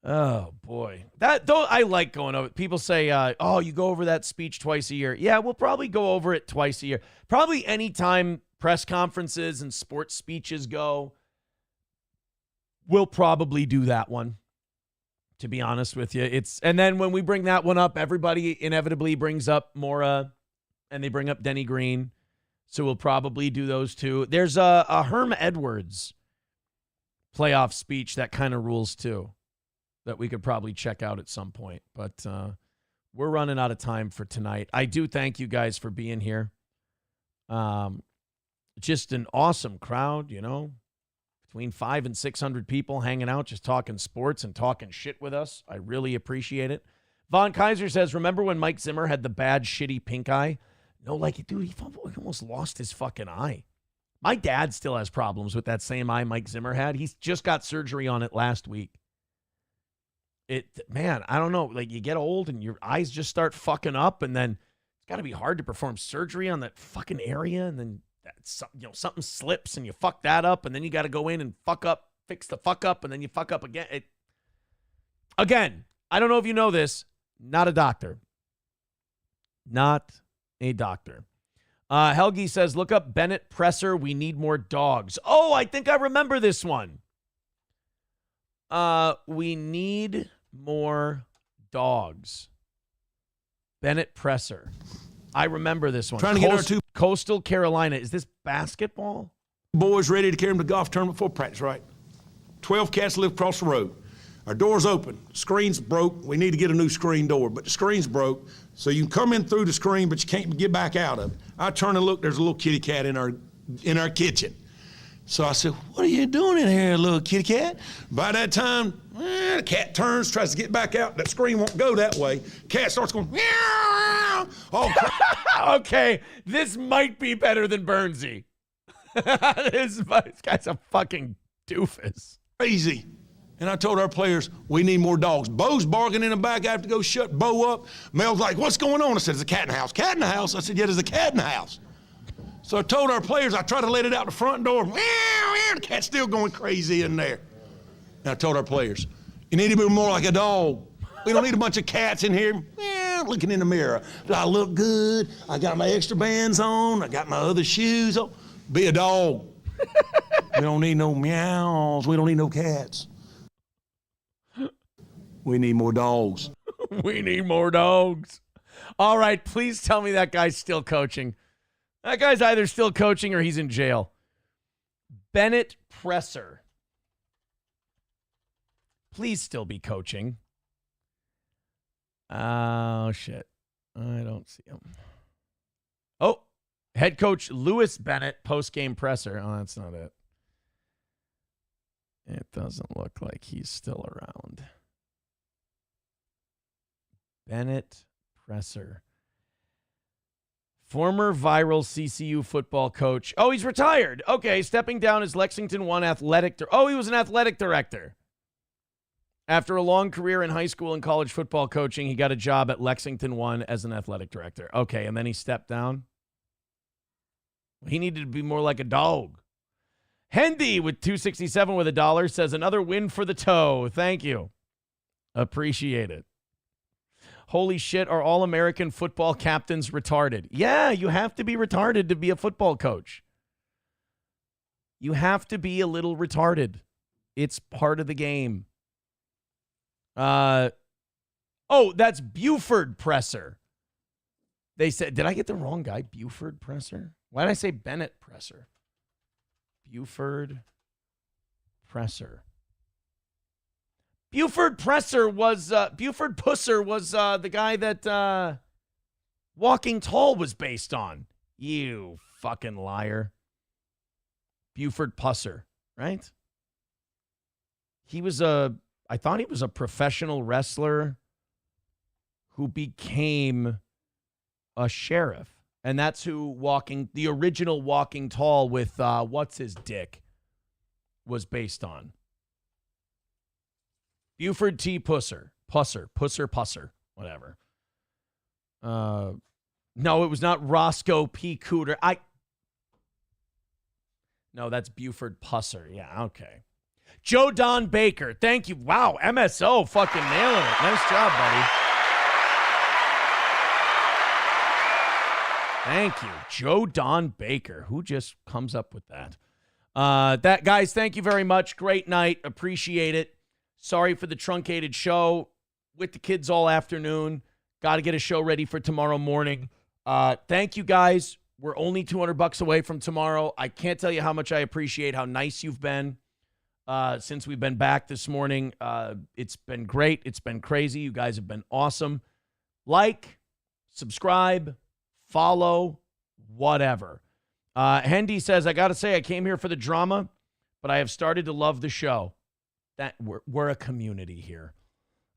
Oh, boy. Though I like going over. People say, oh, you go over that speech twice a year. Yeah, we'll probably go over it twice a year. Probably anytime press conferences and sports speeches go, we'll probably do that one, to be honest with you. And then when we bring that one up, everybody inevitably brings up Mora, and they bring up Denny Green. So we'll probably do those two. There's a Herm Edwards playoff speech that kind of rules too, that we could probably check out at some point. But we're running out of time for tonight. I do thank you guys for being here. Just an awesome crowd, between 500 and 600 people hanging out, just talking sports and talking shit with us. I really appreciate it. Von Kaiser says, remember when Mike Zimmer had the bad, shitty pink eye? No, dude, he almost lost his fucking eye. My dad still has problems with that same eye Mike Zimmer had. He's just got surgery on it last week. Man, I don't know. You get old and your eyes just start fucking up, and then it's got to be hard to perform surgery on that fucking area, and then something slips and you fuck that up, and then you got to go in and fix the fuck up, and then you fuck up again. Again, I don't know if you know this, not a doctor. Not a doctor. Helgi says, look up Bennett Presser. We need more dogs. Oh, I think I remember this one. We need more dogs. Bennett Presser. I remember this one. Trying to get our two Coastal Carolina. Is this basketball? boys ready to carry them to the golf tournament before practice, right? 12 cats live across the road. Our door's open. Screen's broke. We need to get a new screen door, but the screen's broke. So you can come in through the screen, but you can't get back out of it. I turn and look, there's a little kitty cat in our kitchen. So I said, what are you doing in here, little kitty cat? By that time, the cat turns, tries to get back out. That screen won't go that way. Cat starts going, meow. Oh, okay, this might be better than Bernsey. This guy's a fucking doofus. Crazy. And I told our players, we need more dogs. Bo's barking in the back. I have to go shut Bo up. Mel's like, what's going on? I said, there's a cat in the house. Cat in the house? I said, yeah, there's a cat in the house. So I told our players, I tried to let it out the front door. Meow, meow, the cat's still going crazy in there. And I told our players, you need to be more like a dog. We don't need a bunch of cats in here looking in the mirror. Do I look good? I got my extra bands on. I got my other shoes on. Be a dog. We don't need no meows. We don't need no cats. We need more dogs. We need more dogs. All right, please tell me that guy's still coaching. That guy's either still coaching or he's in jail. Bennett Presser. Please still be coaching. Oh, shit. I don't see him. Oh, head coach Lewis Bennett, post-game presser. Oh, that's not it. It doesn't look like he's still around. Bennett Presser. Former viral CCU football coach. Oh, he's retired. Okay, stepping down as Lexington 1 athletic. He was an athletic director. After a long career in high school and college football coaching, he got a job at Lexington 1 as an athletic director. Okay, and then he stepped down. He needed to be more like a dog. Hendy with $2.67 with $1 says, another win for the toe. Thank you. Appreciate it. Holy shit, are all American football captains retarded? Yeah, you have to be retarded to be a football coach. You have to be a little retarded. It's part of the game. Oh, that's Buford Presser. They said, did I get the wrong guy? Buford Presser? Why did I say Bennett Presser? Buford Presser. Buford Presser was, Buford Pusser was the guy that Walking Tall was based on. You fucking liar. Buford Pusser, right? I thought he was a professional wrestler who became a sheriff. And that's who the original Walking Tall with what's his dick was based on. Buford T. Pusser, whatever. No, it was not Roscoe P. Cooter. No, that's Buford Pusser. Yeah, okay. Joe Don Baker, thank you. Wow, MSO fucking nailing it. Nice job, buddy. Thank you. Joe Don Baker. Who just comes up with that? Guys, thank you very much. Great night. Appreciate it. Sorry for the truncated show with the kids all afternoon. Got to get a show ready for tomorrow morning. Thank you, guys. We're only $200 away from tomorrow. I can't tell you how much I appreciate how nice you've been since we've been back this morning. It's been great. It's been crazy. You guys have been awesome. Like, subscribe, follow, whatever. Hendy says, I got to say, I came here for the drama, but I have started to love the show. That we're a community here.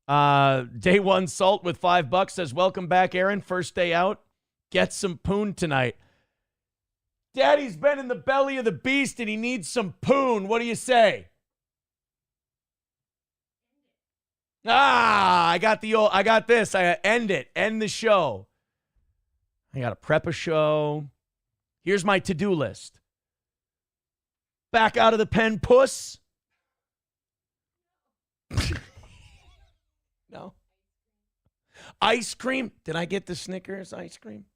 Day One Salt with $5 says, welcome back, Aaron. First day out. Get some poon tonight. Daddy's been in the belly of the beast and he needs some poon. What do you say? I got this. I end it. End the show. I got to prep a show. Here's my to-do list. Back out of the pen, puss. No. Ice cream. Did I get the Snickers ice cream?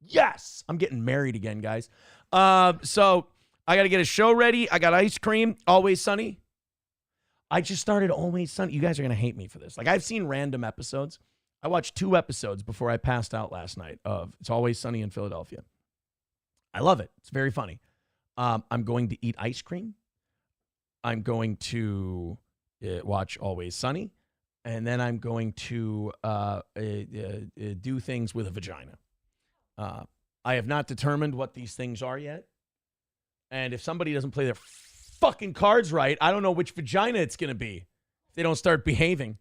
Yes. I'm getting married again, guys. So I got to get a show ready. I got ice cream. Always Sunny. I just started Always Sunny. You guys are going to hate me for this. Like, I've seen random episodes. I watched 2 episodes before I passed out last night of It's Always Sunny in Philadelphia. I love it. It's very funny. I'm going to eat ice cream. I'm going to watch Always Sunny. And then I'm going to do things with a vagina. I have not determined what these things are yet. And if somebody doesn't play their fucking cards right, I don't know which vagina it's going to be if they don't start behaving.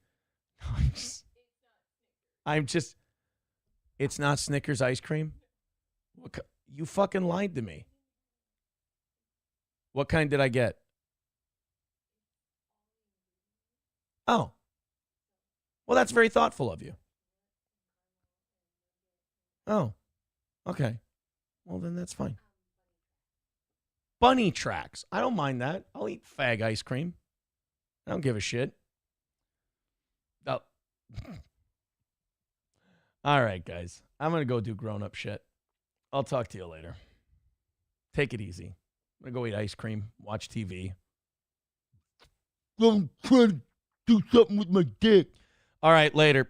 It's not Snickers ice cream? You fucking lied to me. What kind did I get? Oh. Well, that's very thoughtful of you. Oh. Okay. Well, then that's fine. Bunny tracks. I don't mind that. I'll eat fag ice cream. I don't give a shit. Oh. All right, guys. I'm going to go do grown-up shit. I'll talk to you later. Take it easy. I'm going to go eat ice cream, watch TV. I'm trying to do something with my dick. All right, later.